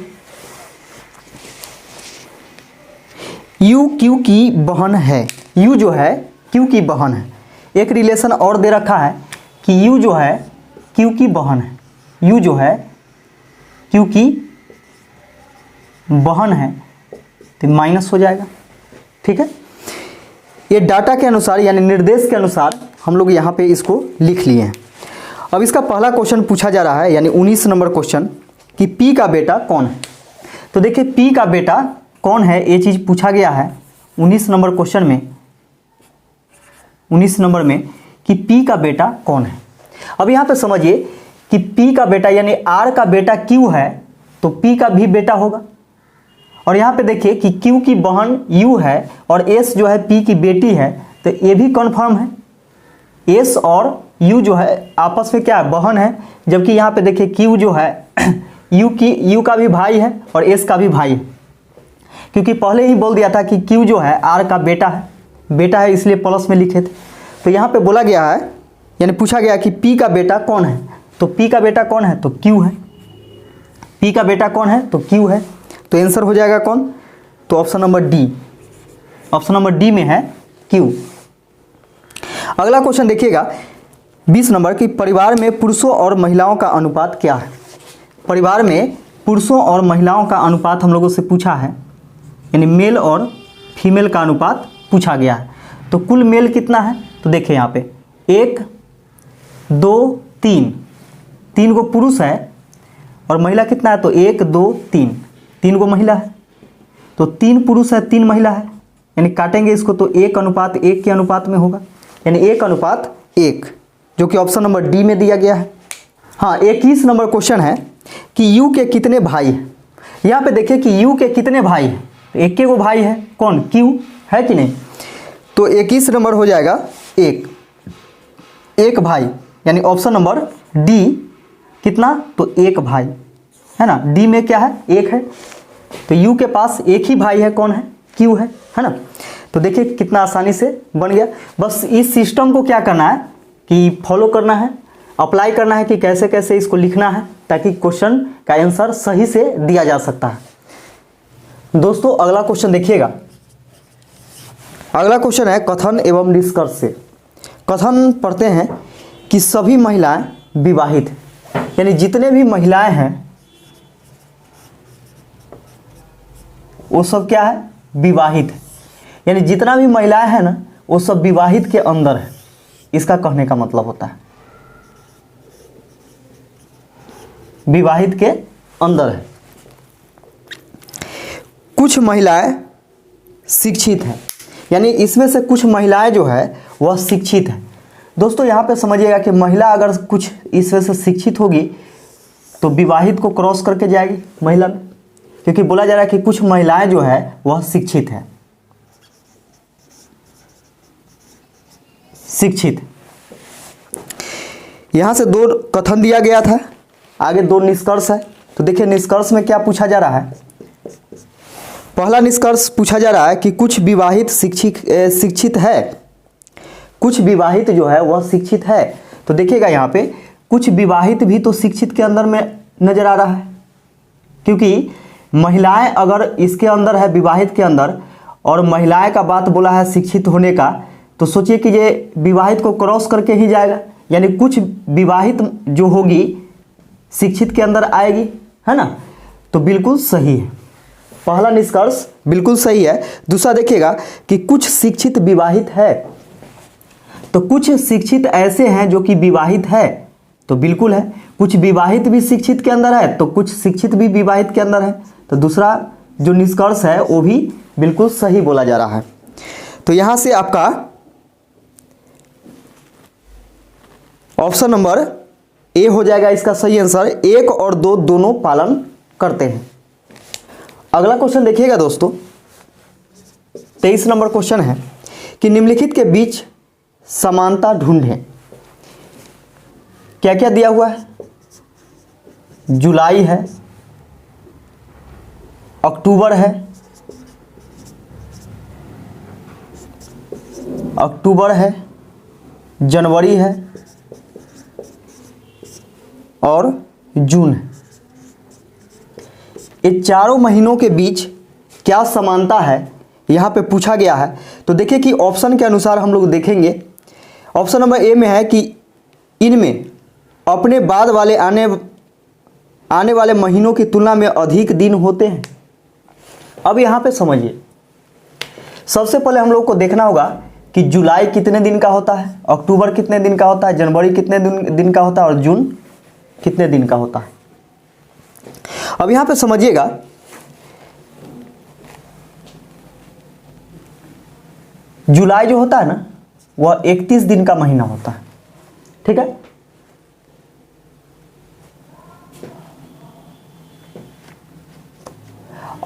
U Q की बहन है, U जो है Q की बहन है। एक रिलेशन और दे रखा है कि U जो है Q की बहन है, U जो है Q की बहन है तो माइनस हो जाएगा। ठीक है, ये डाटा के अनुसार यानी निर्देश के अनुसार हम लोग यहाँ पे इसको लिख लिए हैं। अब इसका पहला क्वेश्चन पूछा जा रहा है यानी 19 नंबर क्वेश्चन कि P का बेटा कौन है। तो देखिए P का बेटा कौन है ये चीज़ पूछा गया है 19 नंबर क्वेश्चन में, 19 नंबर में कि P का बेटा कौन है। अब यहाँ पे समझिए कि P का बेटा यानी R का बेटा Q है तो P का भी बेटा होगा। और यहाँ पे देखिए कि Q की बहन U है और S जो है P की बेटी है, तो ये भी कन्फर्म है। S और U जो है आपस में क्या है, बहन है। जबकि यहाँ पे देखिए Q जो है U का भी भाई है और S का भी भाई है, क्योंकि पहले ही बोल दिया था कि Q जो है R का बेटा है, इसलिए प्लस में लिखे थे। तो यहाँ पे बोला गया है यानी पूछा गया कि P का बेटा कौन है, तो P का बेटा कौन है तो Q है। P का बेटा कौन है तो Q है, तो आंसर हो जाएगा कौन, तो option number D, option number D में है Q। अगला क्वेश्चन देखिएगा 20 नंबर की परिवार में पुरुषों और महिलाओं का अनुपात क्या है। परिवार में पुरुषों और महिलाओं का अनुपात हम लोगों से पूछा है, यानी मेल और फीमेल का अनुपात पूछा गया है। तो कुल मेल कितना है, तो देखिए यहाँ पे 1 2 3, 3 को पुरुष है और महिला कितना है, तो 1 2 3, 3 को महिला है, तो 3 पुरुष है 3 महिला है, यानी काटेंगे इसको तो 1:1 के अनुपात में होगा, यानी 1:1, जो कि ऑप्शन नंबर डी में दिया गया है। हाँ, 21 नंबर क्वेश्चन है कि U के कितने भाई हैं। यहाँ पे देखिए कि U के कितने भाई हैं, तो एक के वो भाई है कौन, Q है कि नहीं, तो 21 नंबर हो जाएगा एक भाई, यानी ऑप्शन नंबर डी कितना, तो 1 भाई है ना। डी में क्या है, 1 है, तो U के पास एक ही भाई है, कौन है, Q है ना। तो देखिए कितना आसानी से बन गया। बस इस सिस्टम को क्या करना है कि फॉलो करना है, अप्लाई करना है कि कैसे कैसे इसको लिखना है, ताकि क्वेश्चन का आंसर सही से दिया जा सकता है। दोस्तों अगला क्वेश्चन देखिएगा, अगला क्वेश्चन है कथन एवं निष्कर्ष से। कथन पढ़ते हैं कि सभी महिलाएं विवाहित हैं, यानी जितने भी महिलाएं हैं वो सब क्या है, विवाहित है, यानी जितना भी महिलाएं हैं ना वो सब विवाहित के अंदर है, इसका कहने का मतलब होता है विवाहित के अंदर है। कुछ महिलाएं शिक्षित हैं, यानी इसमें से कुछ महिलाएं जो है वह शिक्षित है। दोस्तों यहाँ पे समझिएगा कि महिला अगर कुछ इसमें से शिक्षित होगी तो विवाहित को क्रॉस करके जाएगी महिला में, क्योंकि बोला जा रहा है कि कुछ महिलाएं जो है वह शिक्षित है, शिक्षित। यहाँ से 2 कथन दिया गया था, आगे 2 निष्कर्ष है। तो देखिए निष्कर्ष में क्या पूछा जा रहा है। पहला निष्कर्ष पूछा जा रहा है कि कुछ विवाहित शिक्षित है, कुछ विवाहित जो है वह शिक्षित है। तो देखिएगा यहाँ पे कुछ विवाहित भी तो शिक्षित के अंदर में नजर आ रहा है, क्योंकि महिलाएं अगर इसके अंदर है विवाहित के अंदर और महिलाएं का बात बोला है शिक्षित होने का, तो सोचिए कि ये विवाहित को क्रॉस करके ही जाएगा, यानी कुछ विवाहित जो होगी शिक्षित के अंदर आएगी, है ना। तो बिल्कुल सही है, पहला निष्कर्ष बिल्कुल सही है। दूसरा देखिएगा कि कुछ शिक्षित विवाहित है, तो कुछ शिक्षित ऐसे हैं जो कि विवाहित है, तो बिल्कुल है। कुछ विवाहित भी शिक्षित के अंदर है तो कुछ शिक्षित भी विवाहित के अंदर है, तो दूसरा जो निष्कर्ष है वो भी बिल्कुल सही बोला जा रहा है। तो यहां से आपका ऑप्शन नंबर ए हो जाएगा इसका सही आंसर। 1 और 2 दोनों पालन करते हैं। अगला क्वेश्चन देखिएगा दोस्तों, 23 नंबर क्वेश्चन है कि निम्नलिखित के बीच समानता ढूंढें। क्या क्या दिया हुआ है, जुलाई है, अक्टूबर है, जनवरी है और जून है। ये चारों महीनों के बीच क्या समानता है यहाँ पे पूछा गया है। तो देखिए कि ऑप्शन के अनुसार हम लोग देखेंगे। ऑप्शन नंबर ए में है कि इनमें अपने बाद वाले आने वाले महीनों की तुलना में अधिक दिन होते हैं। अब यहाँ पे समझिए, सबसे पहले हम लोग को देखना होगा कि जुलाई कितने दिन का होता है, अक्टूबर कितने दिन का होता है, जनवरी कितने दिन का होता है और जून कितने दिन का होता है। अब यहाँ पे समझिएगा, जुलाई जो होता है ना वह 31 दिन का महीना होता है, ठीक है।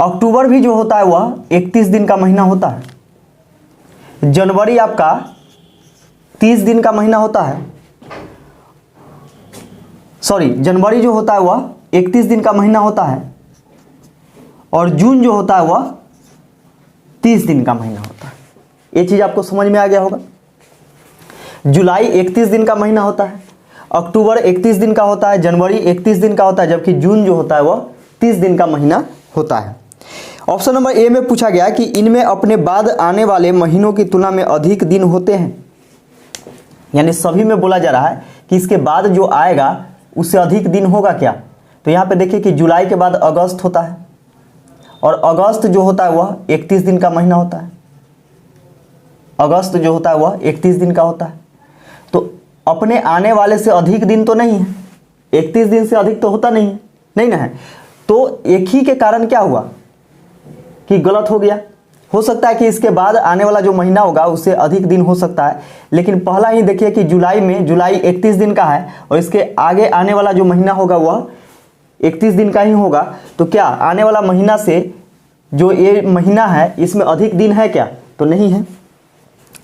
अक्टूबर भी जो होता है वह 31 दिन का महीना होता है। जनवरी आपका 30 दिन का महीना होता है। सॉरी, जनवरी जो होता है वह 31 दिन का महीना होता है और जून जो होता है वह 30 दिन का महीना होता है। ये चीज़ आपको समझ में आ गया होगा। जुलाई 31 दिन का महीना होता है, अक्टूबर 31 दिन का होता है, जनवरी 31 दिन का होता है, जबकि जून जो होता है वह 30 दिन का महीना होता है। ऑप्शन नंबर ए में पूछा गया कि इनमें अपने बाद आने वाले महीनों की तुलना में अधिक दिन होते हैं, यानी सभी में बोला जा रहा है कि इसके बाद जो आएगा उससे अधिक दिन होगा क्या। तो यहाँ पे देखिए कि जुलाई के बाद अगस्त होता है और अगस्त जो होता है वह 31 दिन का महीना होता है। अगस्त जो होता है वह 31 दिन का होता है। तो अपने आने वाले से अधिक दिन तो नहीं है, 31 दिन से अधिक तो होता नहीं ना है। तो एक ही के कारण क्या हुआ कि गलत हो गया। हो सकता है कि इसके बाद आने वाला जो महीना होगा उससे अधिक दिन हो सकता है, लेकिन पहला ही देखिए कि जुलाई 31 दिन का है और इसके आगे आने वाला जो महीना होगा वह 31 दिन का ही होगा। तो क्या आने वाला महीना से जो ये महीना है इसमें अधिक दिन है क्या? तो नहीं है।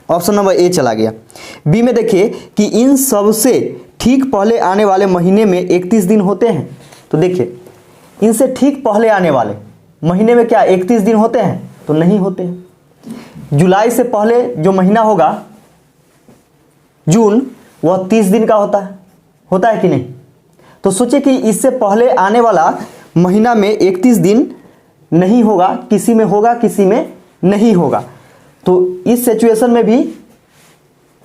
ऑप्शन नंबर ए चला गया। बी में देखिए कि इन सब से ठीक पहले आने वाले महीने में 31 दिन होते हैं। तो देखिए इनसे ठीक पहले आने वाले महीने में क्या 31 दिन होते हैं? तो नहीं होते हैं। जुलाई से पहले जो महीना होगा जून, वह 30 दिन का होता है कि नहीं? तो सोचिए कि इससे पहले आने वाला महीना में 31 दिन नहीं होगा, किसी में होगा किसी में नहीं होगा। तो इस सिचुएशन में भी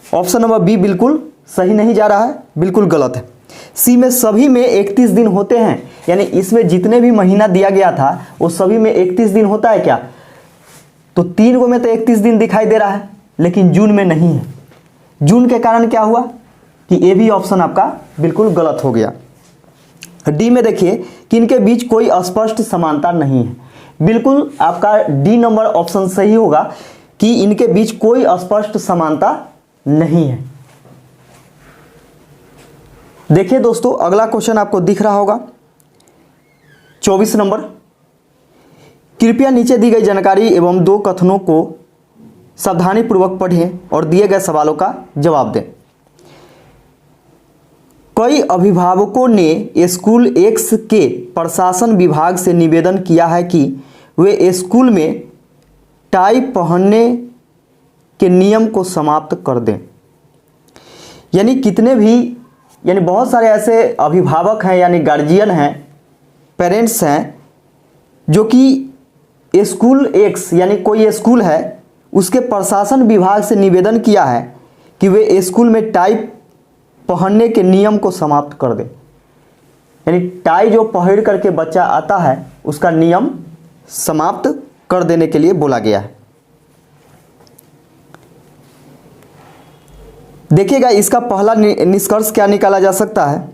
ऑप्शन नंबर बी बिल्कुल सही नहीं जा रहा है, बिल्कुल गलत है। सी में सभी में 31 दिन होते हैं, यानी इसमें जितने भी महीना दिया गया था वो सभी में 31 दिन होता है क्या? तो 3 गो में तो 31 दिन दिखाई दे रहा है, लेकिन जून में नहीं है। जून के कारण क्या हुआ कि ये भी ऑप्शन आपका बिल्कुल गलत हो गया। डी में देखिए कि इनके बीच कोई स्पष्ट समानता नहीं है। बिल्कुल आपका डी नंबर ऑप्शन सही होगा कि इनके बीच कोई स्पष्ट समानता नहीं है। देखिए दोस्तों, अगला क्वेश्चन आपको दिख रहा होगा 24 नंबर। कृपया नीचे दी गई जानकारी एवं 2 कथनों को सावधानी पूर्वक पढ़ें और दिए गए सवालों का जवाब दें। कई अभिभावकों ने स्कूल एक्स के प्रशासन विभाग से निवेदन किया है कि वे स्कूल में टाई पहनने के नियम को समाप्त कर दें। यानी बहुत सारे ऐसे अभिभावक हैं, यानी गार्जियन हैं, पेरेंट्स हैं, जो कि स्कूल एक्स यानी कोई स्कूल है उसके प्रशासन विभाग से निवेदन किया है कि वे स्कूल में टाई पहनने के नियम को समाप्त कर दें। यानी टाई जो पहन करके बच्चा आता है उसका नियम समाप्त कर देने के लिए बोला गया है। देखिएगा इसका पहला निष्कर्ष क्या निकाला जा सकता है,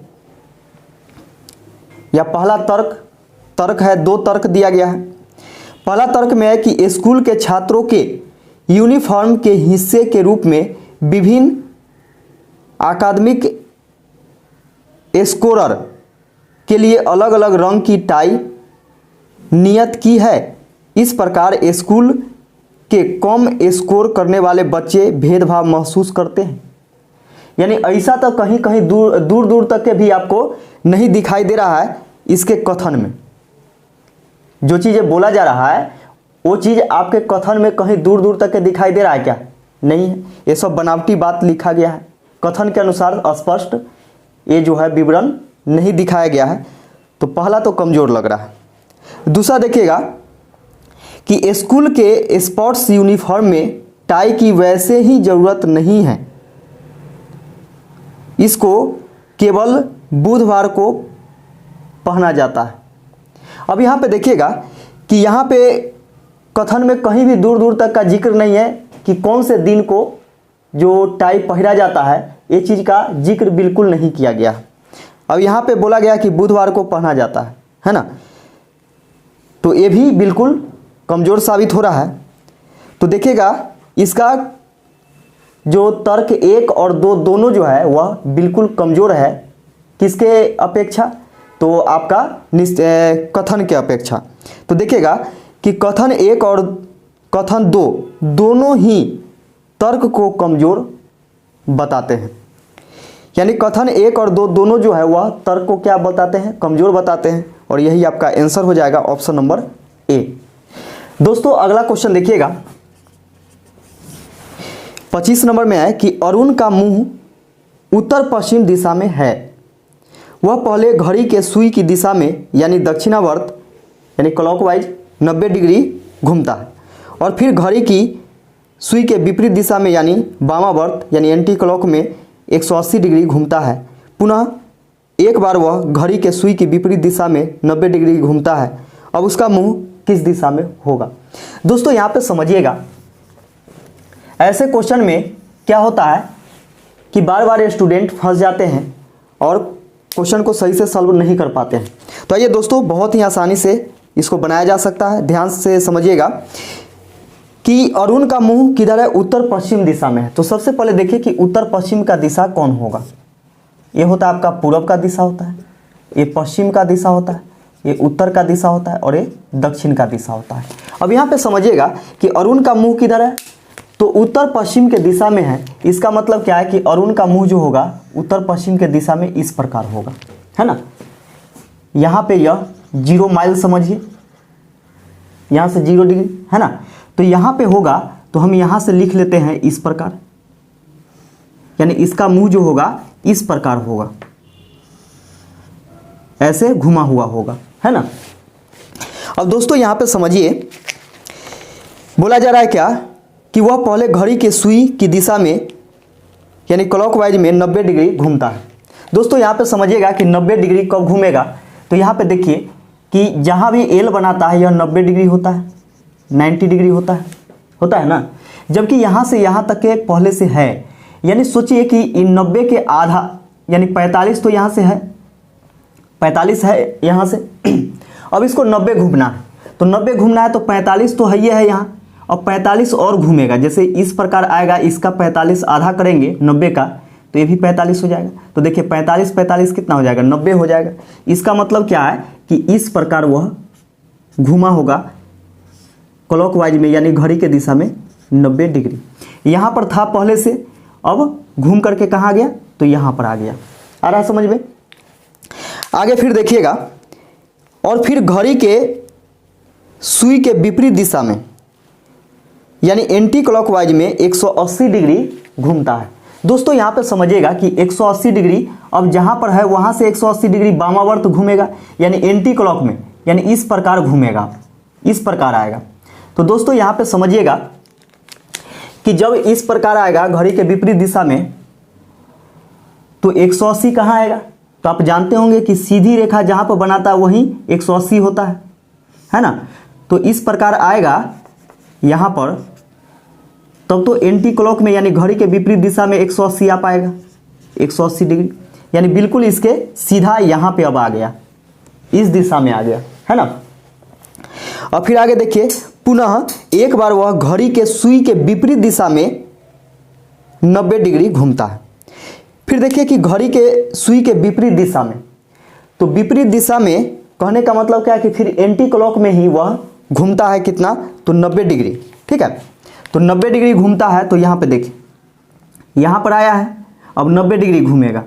या पहला तर्क है, 2 तर्क दिया गया है। पहला तर्क में है कि स्कूल के छात्रों के यूनिफॉर्म के हिस्से के रूप में विभिन्न अकादमिक स्कोरर के लिए अलग अलग रंग की टाई नियत की है। इस प्रकार स्कूल के कम स्कोर करने वाले बच्चे भेदभाव महसूस करते हैं। यानी ऐसा तो कहीं कहीं दूर तक के भी आपको नहीं दिखाई दे रहा है इसके कथन में। जो चीज़ें बोला जा रहा है वो चीज़ आपके कथन में कहीं दूर तक के दिखाई दे रहा है क्या? नहीं है। ये सब बनावटी बात लिखा गया है, कथन के अनुसार स्पष्ट ये जो है विवरण नहीं दिखाया गया है, तो पहला तो कमज़ोर लग रहा है। दूसरा देखिएगा कि स्कूल के स्पोर्ट्स यूनिफॉर्म में टाई की वैसे ही ज़रूरत नहीं है, इसको केवल बुधवार को पहना जाता है। अब यहाँ पे देखिएगा कि यहाँ पे कथन में कहीं भी दूर दूर तक का जिक्र नहीं है कि कौन से दिन को जो टाई पहना जाता है, ये चीज़ का जिक्र बिल्कुल नहीं किया गया। अब यहाँ पे बोला गया कि बुधवार को पहना जाता है ना, तो ये भी बिल्कुल कमज़ोर साबित हो रहा है। तो देखिएगा इसका जो तर्क 1 और 2 दोनों जो है वह बिल्कुल कमज़ोर है। किसके अपेक्षा? तो आपका कथन के अपेक्षा। तो देखिएगा कि कथन 1 और कथन 2 दोनों ही तर्क को कमज़ोर बताते हैं। यानी कथन 1 और 2 दोनों जो है वह तर्क को क्या बताते हैं? कमज़ोर बताते हैं। और यही आपका आंसर हो जाएगा ऑप्शन नंबर ए। दोस्तों अगला क्वेश्चन देखिएगा, 25 नंबर में है कि अरुण का मुंह उत्तर पश्चिम दिशा में है। वह पहले घड़ी के सुई की दिशा में यानी दक्षिणावर्त यानी क्लॉकवाइज 90 डिग्री घूमता है और फिर घड़ी की सुई के विपरीत दिशा में यानी वामावर्त यानी एंटी क्लॉक में 180 डिग्री घूमता है। पुनः एक बार वह घड़ी के सुई की विपरीत दिशा में 90 डिग्री घूमता है। अब उसका मुंह किस दिशा में होगा? दोस्तों यहाँ पे समझिएगा, ऐसे क्वेश्चन में क्या होता है कि बार बार स्टूडेंट फंस जाते हैं और क्वेश्चन को सही से सॉल्व नहीं कर पाते हैं। तो आइए दोस्तों, बहुत ही आसानी से इसको बनाया जा सकता है। ध्यान से समझिएगा कि अरुण का मुंह किधर है? उत्तर पश्चिम दिशा में है। तो सबसे पहले देखिए कि उत्तर पश्चिम का दिशा कौन होगा? ये होता है आपका पूर्व का दिशा होता है, ये पश्चिम का दिशा होता है, ये उत्तर का दिशा होता है और ये दक्षिण का दिशा होता है। अब यहाँ पे समझिएगा कि अरुण का मुंह किधर है? तो उत्तर पश्चिम के दिशा में है। इसका मतलब क्या है कि अरुण का मुंह जो होगा उत्तर पश्चिम के दिशा में इस प्रकार होगा, है ना। यहाँ पे यह 0 माइल समझिए, यहाँ से 0 डिग्री, है ना। तो यहाँ पे होगा तो हम यहाँ से लिख लेते हैं इस प्रकार, यानी इसका मुंह जो होगा इस प्रकार होगा, ऐसे घुमा हुआ होगा, है ना। अब दोस्तों यहाँ पे समझिए, बोला जा रहा है क्या कि वह पहले घड़ी के सुई की दिशा में यानी क्लॉकवाइज में 90 डिग्री घूमता है। दोस्तों यहाँ पे समझिएगा कि 90 डिग्री कब घूमेगा? तो यहाँ पे देखिए कि जहाँ भी एल बनाता है यह 90 डिग्री होता है, 90 डिग्री होता है ना। जबकि यहाँ से यहाँ तक के पहले से है, यानी सोचिए कि इन 90 के आधा यानी 45 तो यहाँ से है, 45 है यहाँ से। अब इसको 90 घूमना है, तो 90 घूमना है तो 45 तो है ही है यहाँ, अब 45 और घूमेगा। जैसे इस प्रकार आएगा, इसका 45 आधा करेंगे 90 का, तो ये भी 45 हो जाएगा। तो देखिए 45 45 कितना हो जाएगा? 90 हो जाएगा। इसका मतलब क्या है कि इस प्रकार वह घुमा होगा क्लॉकवाइज में यानी घड़ी के दिशा में 90 डिग्री। यहाँ पर था पहले से, अब घूम करके कहाँ गया? तो यहाँ पर आ गया। आ रहा है समझ में? आगे फिर देखिएगा, और फिर घड़ी के सुई के विपरीत दिशा में यानी एंटी क्लॉकवाइज में 180 डिग्री घूमता है। दोस्तों यहाँ पे समझिएगा कि 180 डिग्री, अब जहाँ पर है वहाँ से 180 डिग्री वामावर्त घूमेगा यानी एंटी क्लॉक में, यानी इस प्रकार घूमेगा, इस प्रकार आएगा। तो दोस्तों यहाँ पे समझिएगा कि जब इस प्रकार आएगा घड़ी के विपरीत दिशा में, तो 180 कहाँ आएगा? तो आप जानते होंगे कि सीधी रेखा जहाँ पर बनाता है वहीं 180 होता है ना। तो इस प्रकार आएगा यहाँ पर, तब तो एंटी क्लॉक में यानी घड़ी के विपरीत दिशा में 180 आ पाएगा, 180 डिग्री, यानी बिल्कुल इसके सीधा यहाँ पे अब आ गया, इस दिशा में आ गया, है ना। और फिर आगे देखिए, पुनः एक बार वह घड़ी के सुई के विपरीत दिशा में 90 डिग्री घूमता है। फिर देखिए कि घड़ी के सुई के विपरीत दिशा में, तो विपरीत दिशा में कहने का मतलब क्या है कि फिर एंटी क्लॉक में ही वह घूमता है कितना? तो 90 डिग्री, ठीक है। तो 90 डिग्री घूमता है, तो यहाँ पे देखिए, यहाँ पर आया है, अब 90 डिग्री घूमेगा,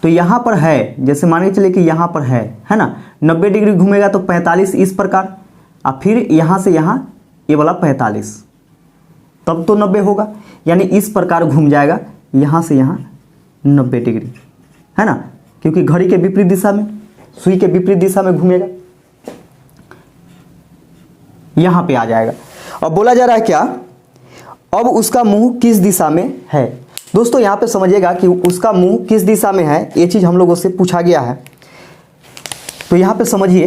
तो यहाँ पर है, जैसे मान के चलिए कि यहाँ पर है ना, 90 डिग्री घूमेगा तो 45 इस प्रकार, और फिर यहाँ से यहाँ ये वाला 45, तब तो 90 होगा, यानी इस प्रकार घूम जाएगा यहाँ से यहाँ 90 डिग्री, है ना, क्योंकि घड़ी के विपरीत दिशा में, सुई के विपरीत दिशा में घूमेगा, यहां पे आ जाएगा। अब बोला जा रहा है क्या, अब उसका मुंह किस दिशा में है। दोस्तों यहां पे समझिएगा कि उसका मुंह किस दिशा में है, ये चीज हम लोगों से पूछा गया है। तो यहां पे समझिए,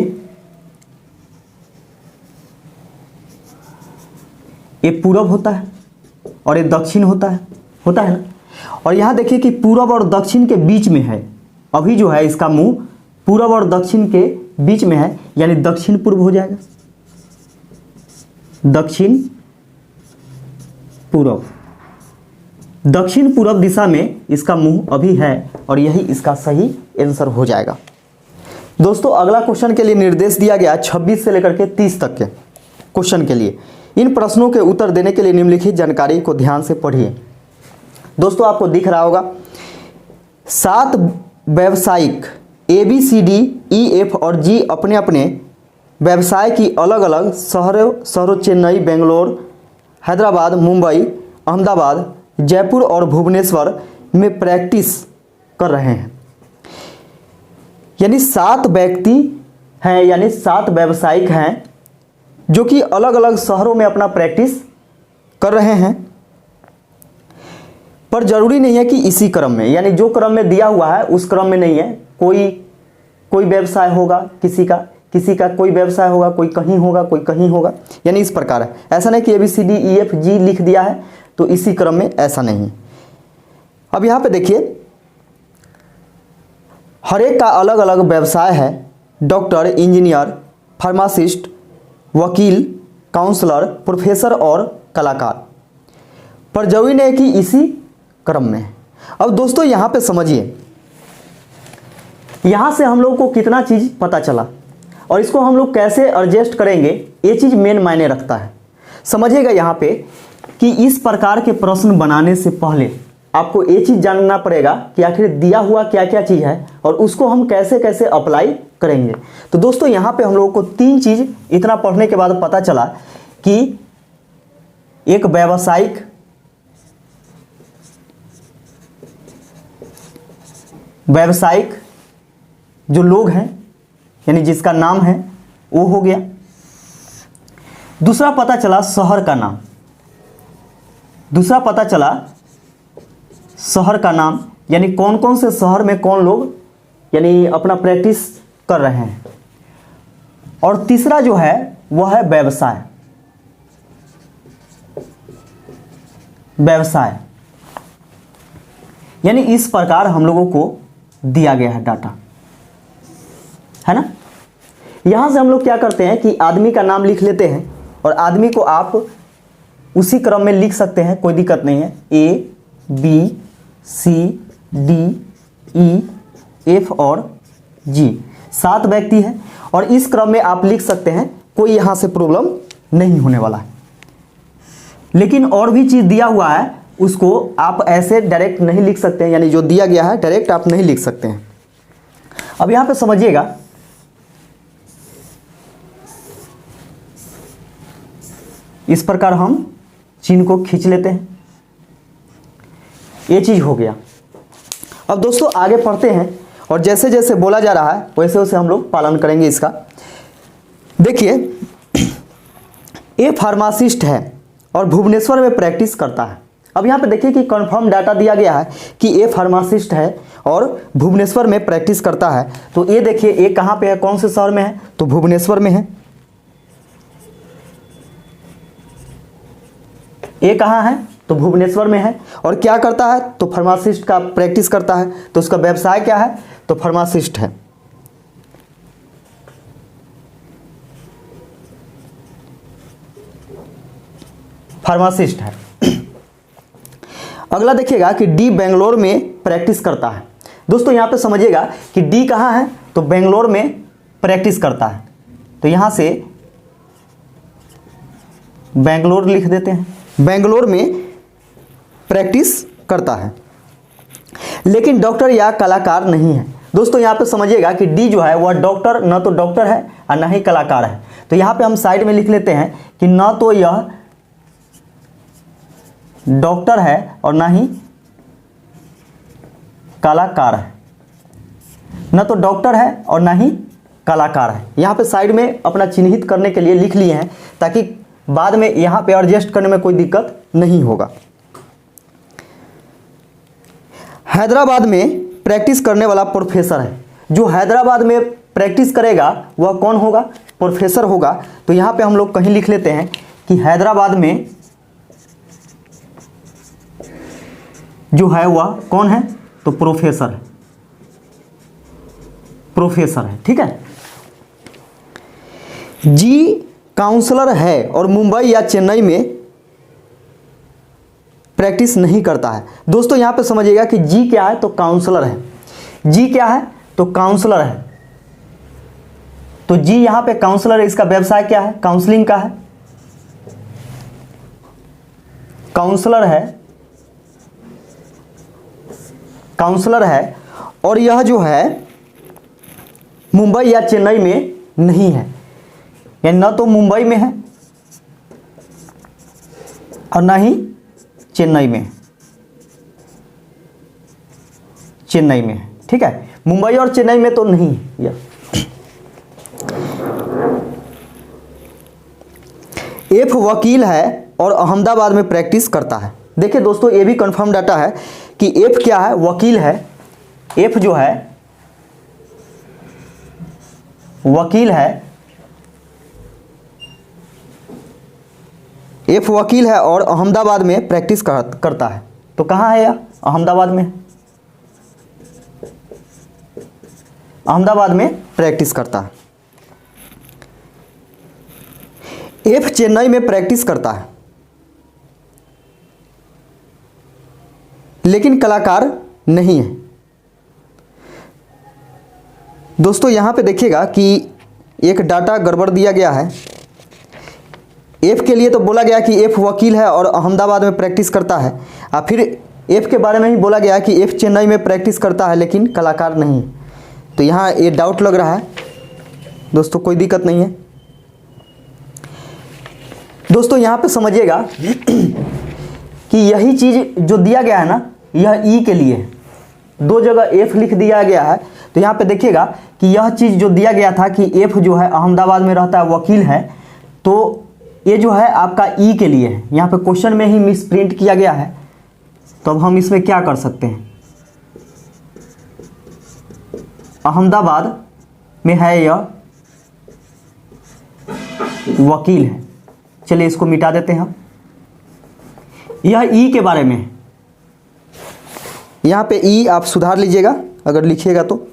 ये पूरब होता है और ये दक्षिण होता है ना। और यहां देखिए कि पूरब और दक्षिण के बीच में है। अभी जो है इसका मुंह पूरब और दक्षिण के बीच में है, यानी दक्षिण पूर्व हो जाएगा, दक्षिण पूरब। दक्षिण पूरब दिशा में इसका मुंह अभी है और यही इसका सही आंसर हो जाएगा। दोस्तों अगला क्वेश्चन के लिए निर्देश दिया गया 26 से लेकर के 30 तक के क्वेश्चन के लिए। इन प्रश्नों के उत्तर देने के लिए निम्नलिखित जानकारी को ध्यान से पढ़िए। दोस्तों आपको दिख रहा होगा 7 व्यावसायिक ABCDEF और G अपने अपने व्यवसाय की अलग अलग शहरों चेन्नई, बेंगलोर, हैदराबाद, मुंबई, अहमदाबाद, जयपुर और भुवनेश्वर में प्रैक्टिस कर रहे हैं। यानी 7 व्यक्ति हैं, यानी 7 व्यावसायिक हैं जो कि अलग अलग शहरों में अपना प्रैक्टिस कर रहे हैं। पर जरूरी नहीं है कि इसी क्रम में, यानी जो क्रम में दिया हुआ है उस क्रम में नहीं है। कोई व्यवसाय होगा, किसी का कोई व्यवसाय होगा, कोई कहीं होगा, कोई कहीं होगा, यानी इस प्रकार है। ऐसा नहीं कि ABCDEFG लिख दिया है तो इसी क्रम में, ऐसा नहीं। अब यहां पे देखिए हर एक का अलग अलग व्यवसाय है। डॉक्टर, इंजीनियर, फार्मासिस्ट, वकील, काउंसलर, प्रोफेसर और कलाकार। पर जरूरी नहीं कि इसी क्रम में। अब दोस्तों यहां पे समझिए, यहां से हम लोग को कितना चीज पता चला और इसको हम लोग कैसे एडजस्ट करेंगे, ये चीज मेन मायने रखता है। समझिएगा यहां पे कि इस प्रकार के प्रश्न बनाने से पहले आपको ये चीज जानना पड़ेगा कि आखिर दिया हुआ क्या क्या चीज है और उसको हम कैसे कैसे अप्लाई करेंगे। तो दोस्तों यहां पे हम लोगों को 3 चीज इतना पढ़ने के बाद पता चला कि एक व्यावसायिक जो लोग हैं, यानी जिसका नाम है वो हो गया। दूसरा पता चला शहर का नाम, शहर का नाम, यानी कौन कौन से शहर में कौन लोग यानी अपना प्रैक्टिस कर रहे हैं। और तीसरा जो है वह है व्यवसाय, यानी इस प्रकार हम लोगों को दिया गया है डाटा, है ना। यहां से हम लोग क्या करते हैं कि आदमी का नाम लिख लेते हैं और आदमी को आप उसी क्रम में लिख सकते हैं, कोई दिक्कत नहीं है। ABCDEF और G 7 व्यक्ति हैं और इस क्रम में आप लिख सकते हैं, कोई यहां से प्रॉब्लम नहीं होने वाला है। लेकिन और भी चीज दिया हुआ है, उसको आप ऐसे डायरेक्ट नहीं लिख सकते हैं, यानी जो दिया गया है डायरेक्ट आप नहीं लिख सकते हैं। अब यहां पे समझिएगा, इस प्रकार हम चिन्ह को खींच लेते हैं, ये चीज हो गया। अब दोस्तों आगे पढ़ते हैं और जैसे जैसे बोला जा रहा है वैसे वैसे हम लोग पालन करेंगे इसका। देखिए ये फार्मासिस्ट है और भुवनेश्वर में प्रैक्टिस करता है। अब यहाँ पे देखिए कि कंफर्म डाटा दिया गया है कि ये फार्मासिस्ट है और भुवनेश्वर में प्रैक्टिस करता है। तो ये देखिए ये कहाँ पे है, कौन से शहर में है, तो भुवनेश्वर में है। ये कहाँ है, तो भुवनेश्वर में है। और क्या करता है, तो फार्मासिस्ट का प्रैक्टिस करता है। तो उसका व्यवसाय क्या है, तो फार्मासिस्ट है। फार्मासिस्ट है। अगला देखिएगा कि डी बेंगलोर में प्रैक्टिस करता है। दोस्तों यहां पे समझिएगा कि डी कहां है, तो बेंगलोर में प्रैक्टिस करता है। तो यहां से बेंगलोर लिख देते हैं, बेंगलोर में प्रैक्टिस करता है। लेकिन डॉक्टर या कलाकार नहीं है। दोस्तों यहां पे समझिएगा कि डी जो है वह डॉक्टर, न तो डॉक्टर है और न ही कलाकार है। तो यहां पे हम साइड में लिख लेते हैं कि न तो यह डॉक्टर है और ना ही कलाकार है, ना तो डॉक्टर है और ना ही कलाकार है। यहाँ पे साइड में अपना चिन्हित करने के लिए लिख लिए हैं ताकि बाद में यहाँ पे एडजस्ट करने में कोई दिक्कत नहीं होगा। हैदराबाद में प्रैक्टिस करने वाला प्रोफेसर है। जो हैदराबाद में प्रैक्टिस करेगा वह कौन होगा? प्रोफेसर होगा। तो यहाँ पे हम लोग कहीं लिख लेते हैं कि हैदराबाद में जो है वह कौन है? तो प्रोफेसर है, प्रोफेसर है। ठीक है। जी काउंसलर है और मुंबई या चेन्नई में प्रैक्टिस नहीं करता है। दोस्तों यहाँ पे समझिएगा कि जी क्या है? तो काउंसलर है। जी क्या है? तो काउंसलर है। तो जी यहाँ पे काउंसलर है। इसका व्यवसाय क्या है? काउंसलिंग का है, काउंसलर है, काउंसलर है। और यह जो है मुंबई या चेन्नई में नहीं है, यानी ना तो मुंबई में है और ना ही चेन्नई में, चेन्नई में है। ठीक है। मुंबई और चेन्नई में तो नहीं है। एफ वकील है और अहमदाबाद में प्रैक्टिस करता है। देखिए दोस्तों, ये भी कंफर्म डाटा है कि एफ क्या है? वकील है। एफ जो है वकील है, एफ वकील है और अहमदाबाद में प्रैक्टिस करता है। तो कहाँ है यह? अहमदाबाद में, अहमदाबाद में प्रैक्टिस करता है। एफ चेन्नई में प्रैक्टिस करता है लेकिन कलाकार नहीं है। दोस्तों यहाँ पे देखिएगा कि एक डाटा गड़बड़ दिया गया है। एफ के लिए तो बोला गया कि एफ वकील है और अहमदाबाद में प्रैक्टिस करता है, और फिर एफ के बारे में ही बोला गया कि एफ चेन्नई में प्रैक्टिस करता है लेकिन कलाकार नहीं। तो यहाँ ये डाउट लग रहा है। दोस्तों कोई दिक्कत नहीं है। दोस्तों यहाँ पे समझिएगा कि यही चीज़ जो दिया गया है ना, यह ई के लिए दो जगह एफ लिख दिया गया है। तो यहाँ पे देखिएगा कि यह चीज़ जो दिया गया था कि एफ जो है अहमदाबाद में रहता है, वकील है, तो ये जो है आपका ई के लिए है। यहाँ पे क्वेश्चन में ही मिस प्रिंट किया गया है। तो अब हम इसमें क्या कर सकते हैं? अहमदाबाद में है यह वकील है। चलिए इसको मिटा देते हैं हम। यह ई के बारे में है। यहाँ पे ई आप सुधार लीजिएगा अगर लिखिएगा तो।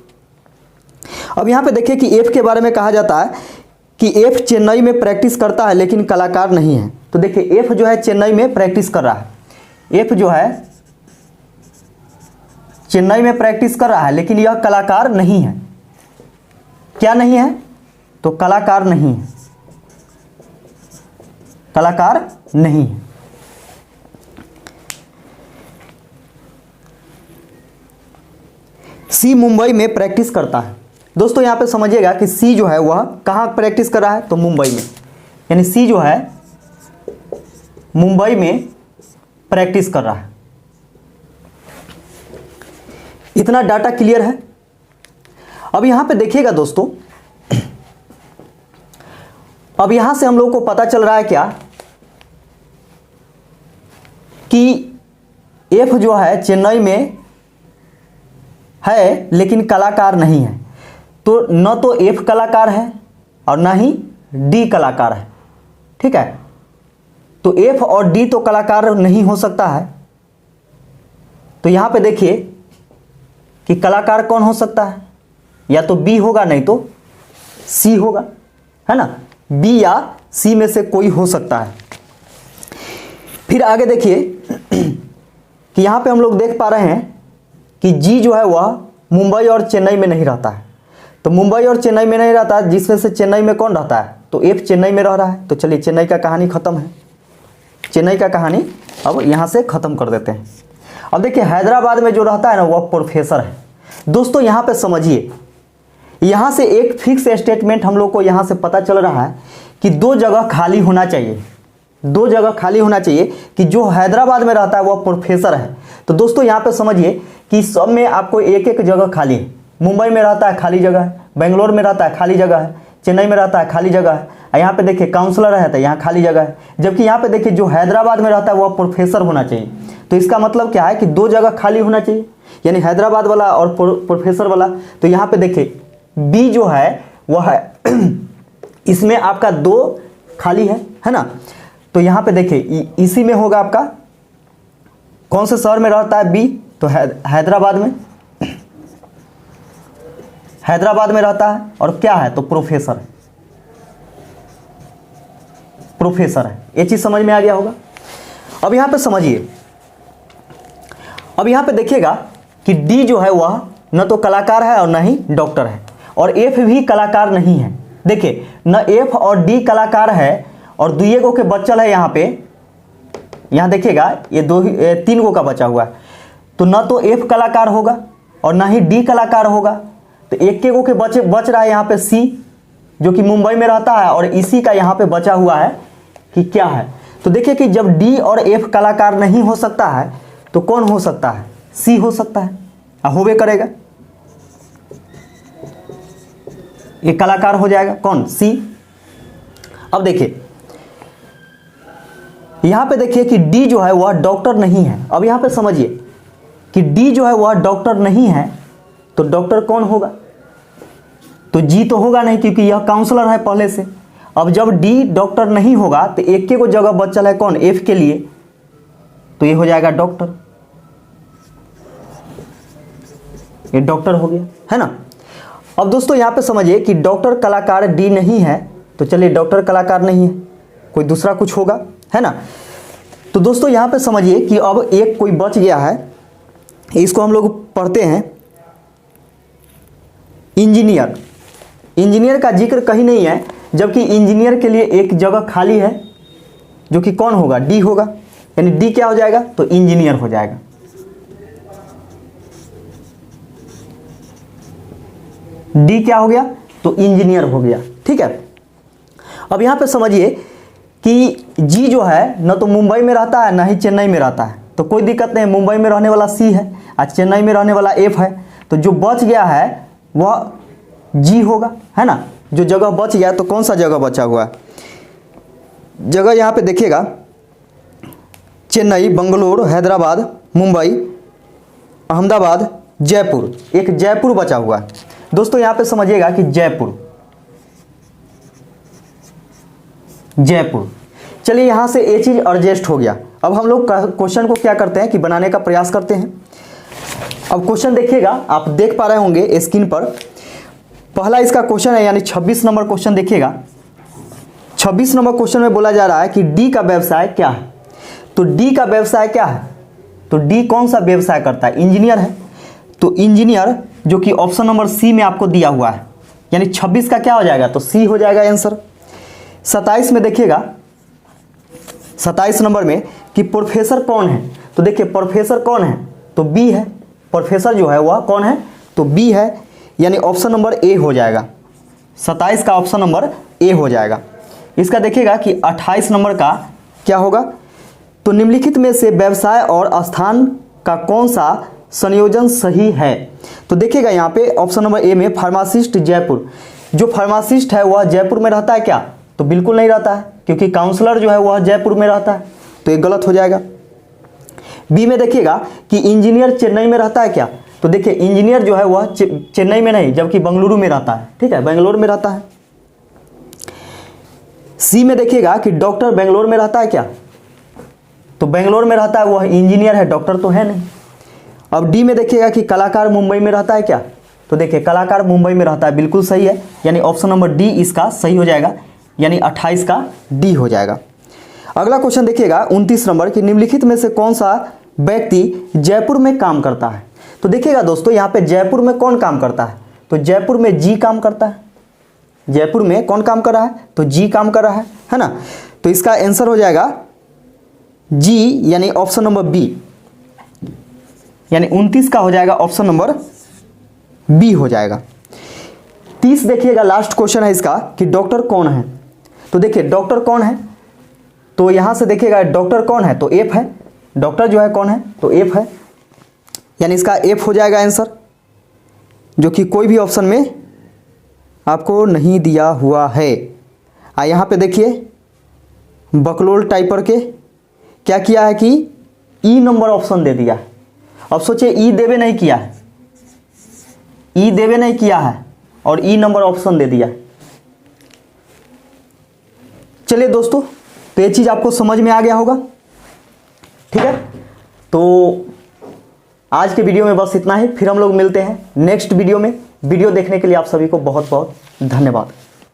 अब यहाँ पे देखिए कि एफ के बारे में कहा जाता है कि एफ चेन्नई में प्रैक्टिस करता है लेकिन कलाकार नहीं है। तो देखिए एफ जो है चेन्नई में प्रैक्टिस कर रहा है। एफ जो है चेन्नई में प्रैक्टिस कर रहा है लेकिन यह कलाकार नहीं है। क्या नहीं है? तो कलाकार नहीं है, कलाकार नहीं है। सी मुंबई में प्रैक्टिस करता है। दोस्तों यहाँ पे समझिएगा कि सी जो है वह कहाँ प्रैक्टिस कर रहा है? तो मुंबई में, यानी सी जो है मुंबई में प्रैक्टिस कर रहा है। इतना डाटा क्लियर है। अब यहाँ पे देखिएगा दोस्तों, अब यहाँ से हम लोग को पता चल रहा है क्या कि एफ जो है चेन्नई में है लेकिन कलाकार नहीं है। तो न तो एफ कलाकार है और ना ही डी कलाकार है। ठीक है। तो एफ और डी तो कलाकार नहीं हो सकता है। तो यहाँ पे देखिए कि कलाकार कौन हो सकता है? या तो बी होगा नहीं तो सी होगा, है ना। बी या सी में से कोई हो सकता है। फिर आगे देखिए कि यहाँ पे हम लोग देख पा रहे हैं कि जी जो है वह मुंबई और चेन्नई में नहीं रहता है। तो मुंबई और चेन्नई में नहीं रहता है, जिसमें से चेन्नई में कौन रहता है? तो एफ चेन्नई में रह रहा है। तो चलिए चेन्नई का कहानी खत्म है। चेन्नई का कहानी अब यहाँ से ख़त्म कर देते हैं। अब देखिए हैदराबाद में जो रहता है ना वह प्रोफेसर है। दोस्तों यहाँ पे समझिए, यहाँ से एक फिक्स स्टेटमेंट हम लोग को यहाँ से पता चल रहा है कि दो जगह खाली होना चाहिए। दो जगह खाली होना चाहिए कि जो हैदराबाद में रहता है वह प्रोफेसर है। तो दोस्तों यहाँ पे समझिए कि सब में आपको एक एक जगह खाली है। मुंबई में रहता है खाली जगह है, बेंगलोर में रहता है खाली जगह है, चेन्नई में रहता है खाली जगह है, यहाँ पे देखिए काउंसलर रहता है यहाँ खाली जगह है। जबकि यहाँ पे देखिए जो हैदराबाद में रहता है वह प्रोफेसर होना चाहिए। तो इसका मतलब क्या है कि दो जगह खाली होना चाहिए, यानी हैदराबाद वाला और प्रोफेसर वाला। तो यहाँ पे देखिए बी जो है वह है इसमें आपका दो खाली है ना। तो यहाँ पे देखिए इसी में होगा आपका कौन से शहर में रहता है बी, तो हैदराबाद में, हैदराबाद में रहता है और क्या है तो प्रोफेसर है, प्रोफेसर है। ये चीज समझ में आ गया होगा। अब यहां पे समझिए, अब यहां पे देखिएगा कि डी जो है वह न तो कलाकार है और न ही डॉक्टर है, और एफ भी कलाकार नहीं है। देखिए न एफ और डी कलाकार है और दुइये गो के बच्चल है यहाँ पे, यहाँ देखिएगा ये तीन गो का बचा हुआ है। तो न तो एफ कलाकार होगा और ना ही डी कलाकार होगा। तो एक के गो के बच रहा है यहाँ पे सी जो कि मुंबई में रहता है, और इसी का यहाँ पे बचा हुआ है कि क्या है। तो देखिए कि जब डी और एफ कलाकार नहीं हो सकता है तो कौन हो सकता है, सी हो सकता है, होवे करेगा, ये कलाकार हो जाएगा कौन, सी। अब देखिए यहां पे देखिए कि डी जो है वह डॉक्टर नहीं है। अब यहां पे समझिए कि डी जो है वह डॉक्टर नहीं है, तो डॉक्टर कौन होगा, तो जी तो होगा नहीं क्योंकि यह काउंसलर है पहले से। अब जब डी डॉक्टर नहीं होगा तो एक के को जगह बचल है कौन, एफ के लिए, तो ये हो जाएगा डॉक्टर, ये डॉक्टर हो गया है ना। अब दोस्तों यहां पे समझिए कि डॉक्टर कलाकार डी नहीं है, तो चलिए डॉक्टर कलाकार नहीं है, कोई दूसरा कुछ होगा है ना। तो दोस्तों यहां पे समझिए कि अब एक कोई बच गया है, इसको हम लोग पढ़ते हैं इंजीनियर। इंजीनियर का जिक्र कहीं नहीं है, जबकि इंजीनियर के लिए एक जगह खाली है जो कि कौन होगा, डी होगा, यानी डी क्या हो जाएगा तो इंजीनियर हो जाएगा। डी क्या हो गया तो इंजीनियर हो गया, ठीक है। अब यहां पे समझिए कि जी जो है न तो मुंबई में रहता है ना ही चेन्नई में रहता है, तो कोई दिक्कत नहीं, मुंबई में रहने वाला सी है और चेन्नई में रहने वाला एफ है। तो जो बच गया है वह जी होगा है ना। जो जगह बच गया तो कौन सा जगह बचा हुआ है, जगह यहाँ पे देखिएगा चेन्नई, बंगलोर, हैदराबाद, मुंबई, अहमदाबाद, जयपुर, एक जयपुर बचा हुआ है। दोस्तों यहाँ पे समझिएगा कि जयपुर, जयपुर। चलिए यहाँ से ये चीज एडजस्ट हो गया। अब हम लोग क्वेश्चन को क्या करते हैं कि बनाने का प्रयास करते हैं। अब क्वेश्चन देखिएगा, आप देख पा रहे होंगे स्क्रीन पर, पहला इसका क्वेश्चन है यानी 26 नंबर क्वेश्चन देखिएगा। 26 नंबर क्वेश्चन में बोला जा रहा है कि डी का व्यवसाय क्या है। तो डी का व्यवसाय क्या है, तो डी कौन सा व्यवसाय करता है, इंजीनियर है। तो इंजीनियर जो कि ऑप्शन नंबर सी में आपको दिया हुआ है, यानी 26 का क्या हो जाएगा तो सी हो जाएगा आंसर। 27 में देखिएगा, 27 नंबर में कि प्रोफेसर कौन है, तो देखिए प्रोफेसर कौन है तो बी है, प्रोफेसर जो है वह कौन है तो बी है, यानी ऑप्शन नंबर ए हो जाएगा। 27 का ऑप्शन नंबर ए हो जाएगा। इसका देखिएगा कि 28 नंबर का क्या होगा, तो निम्नलिखित में से व्यवसाय और स्थान का कौन सा संयोजन सही है। तो देखिएगा यहाँ पे ऑप्शन नंबर ए में फार्मासिस्ट जयपुर, जो फार्मासिस्ट है वह जयपुर में रहता है क्या, तो बिल्कुल नहीं रहता है, क्योंकि काउंसलर जो है वह जयपुर में रहता है, तो ये गलत हो जाएगा। बी में देखिएगा कि इंजीनियर चेन्नई में रहता है क्या, तो देखिए इंजीनियर जो है वह चेन्नई में नहीं जबकि बेंगलुरु में रहता है, ठीक है, बेंगलोर में रहता है। सी में देखिएगा कि डॉक्टर बेंगलोर में रहता है क्या, तो बेंगलोर में रहता है, वह इंजीनियर है, डॉक्टर तो है नहीं। अब डी में देखिएगा कि कलाकार मुंबई में रहता है क्या, तो देखिए कलाकार मुंबई में रहता है, बिल्कुल सही है, यानी ऑप्शन नंबर डी इसका सही हो जाएगा, यानी 28 का डी हो जाएगा। अगला क्वेश्चन देखिएगा 29 नंबर कि निम्नलिखित में से कौन सा व्यक्ति जयपुर में काम करता है। तो देखिएगा दोस्तों यहाँ पे जयपुर में कौन काम करता है, तो जयपुर में जी काम करता है। जयपुर में कौन काम कर रहा है तो जी काम कर रहा है ना। तो इसका आंसर हो जाएगा जी, यानी ऑप्शन नंबर बी, यानी 29 का हो जाएगा ऑप्शन नंबर बी हो जाएगा। 30 देखिएगा लास्ट क्वेश्चन है इसका कि डॉक्टर कौन है। तो देखिए डॉक्टर कौन है, तो यहाँ से देखिएगा डॉक्टर कौन है, तो एफ है, डॉक्टर जो है कौन है, तो एफ है, यानी इसका एफ हो जाएगा आंसर, जो कि कोई भी ऑप्शन में आपको नहीं दिया हुआ है। यहाँ पे देखिए बकलोल टाइपर के क्या किया है कि ई नंबर ऑप्शन दे दिया है। अब सोचिए ई देवे नहीं किया है, ई देवे नहीं किया है और ई नंबर ऑप्शन दे दिया है। चलिए दोस्तों, तो ये चीज़ आपको समझ में आ गया होगा, ठीक है। तो आज के वीडियो में बस इतना ही, फिर हम लोग मिलते हैं नेक्स्ट वीडियो में। वीडियो देखने के लिए आप सभी को बहुत बहुत धन्यवाद।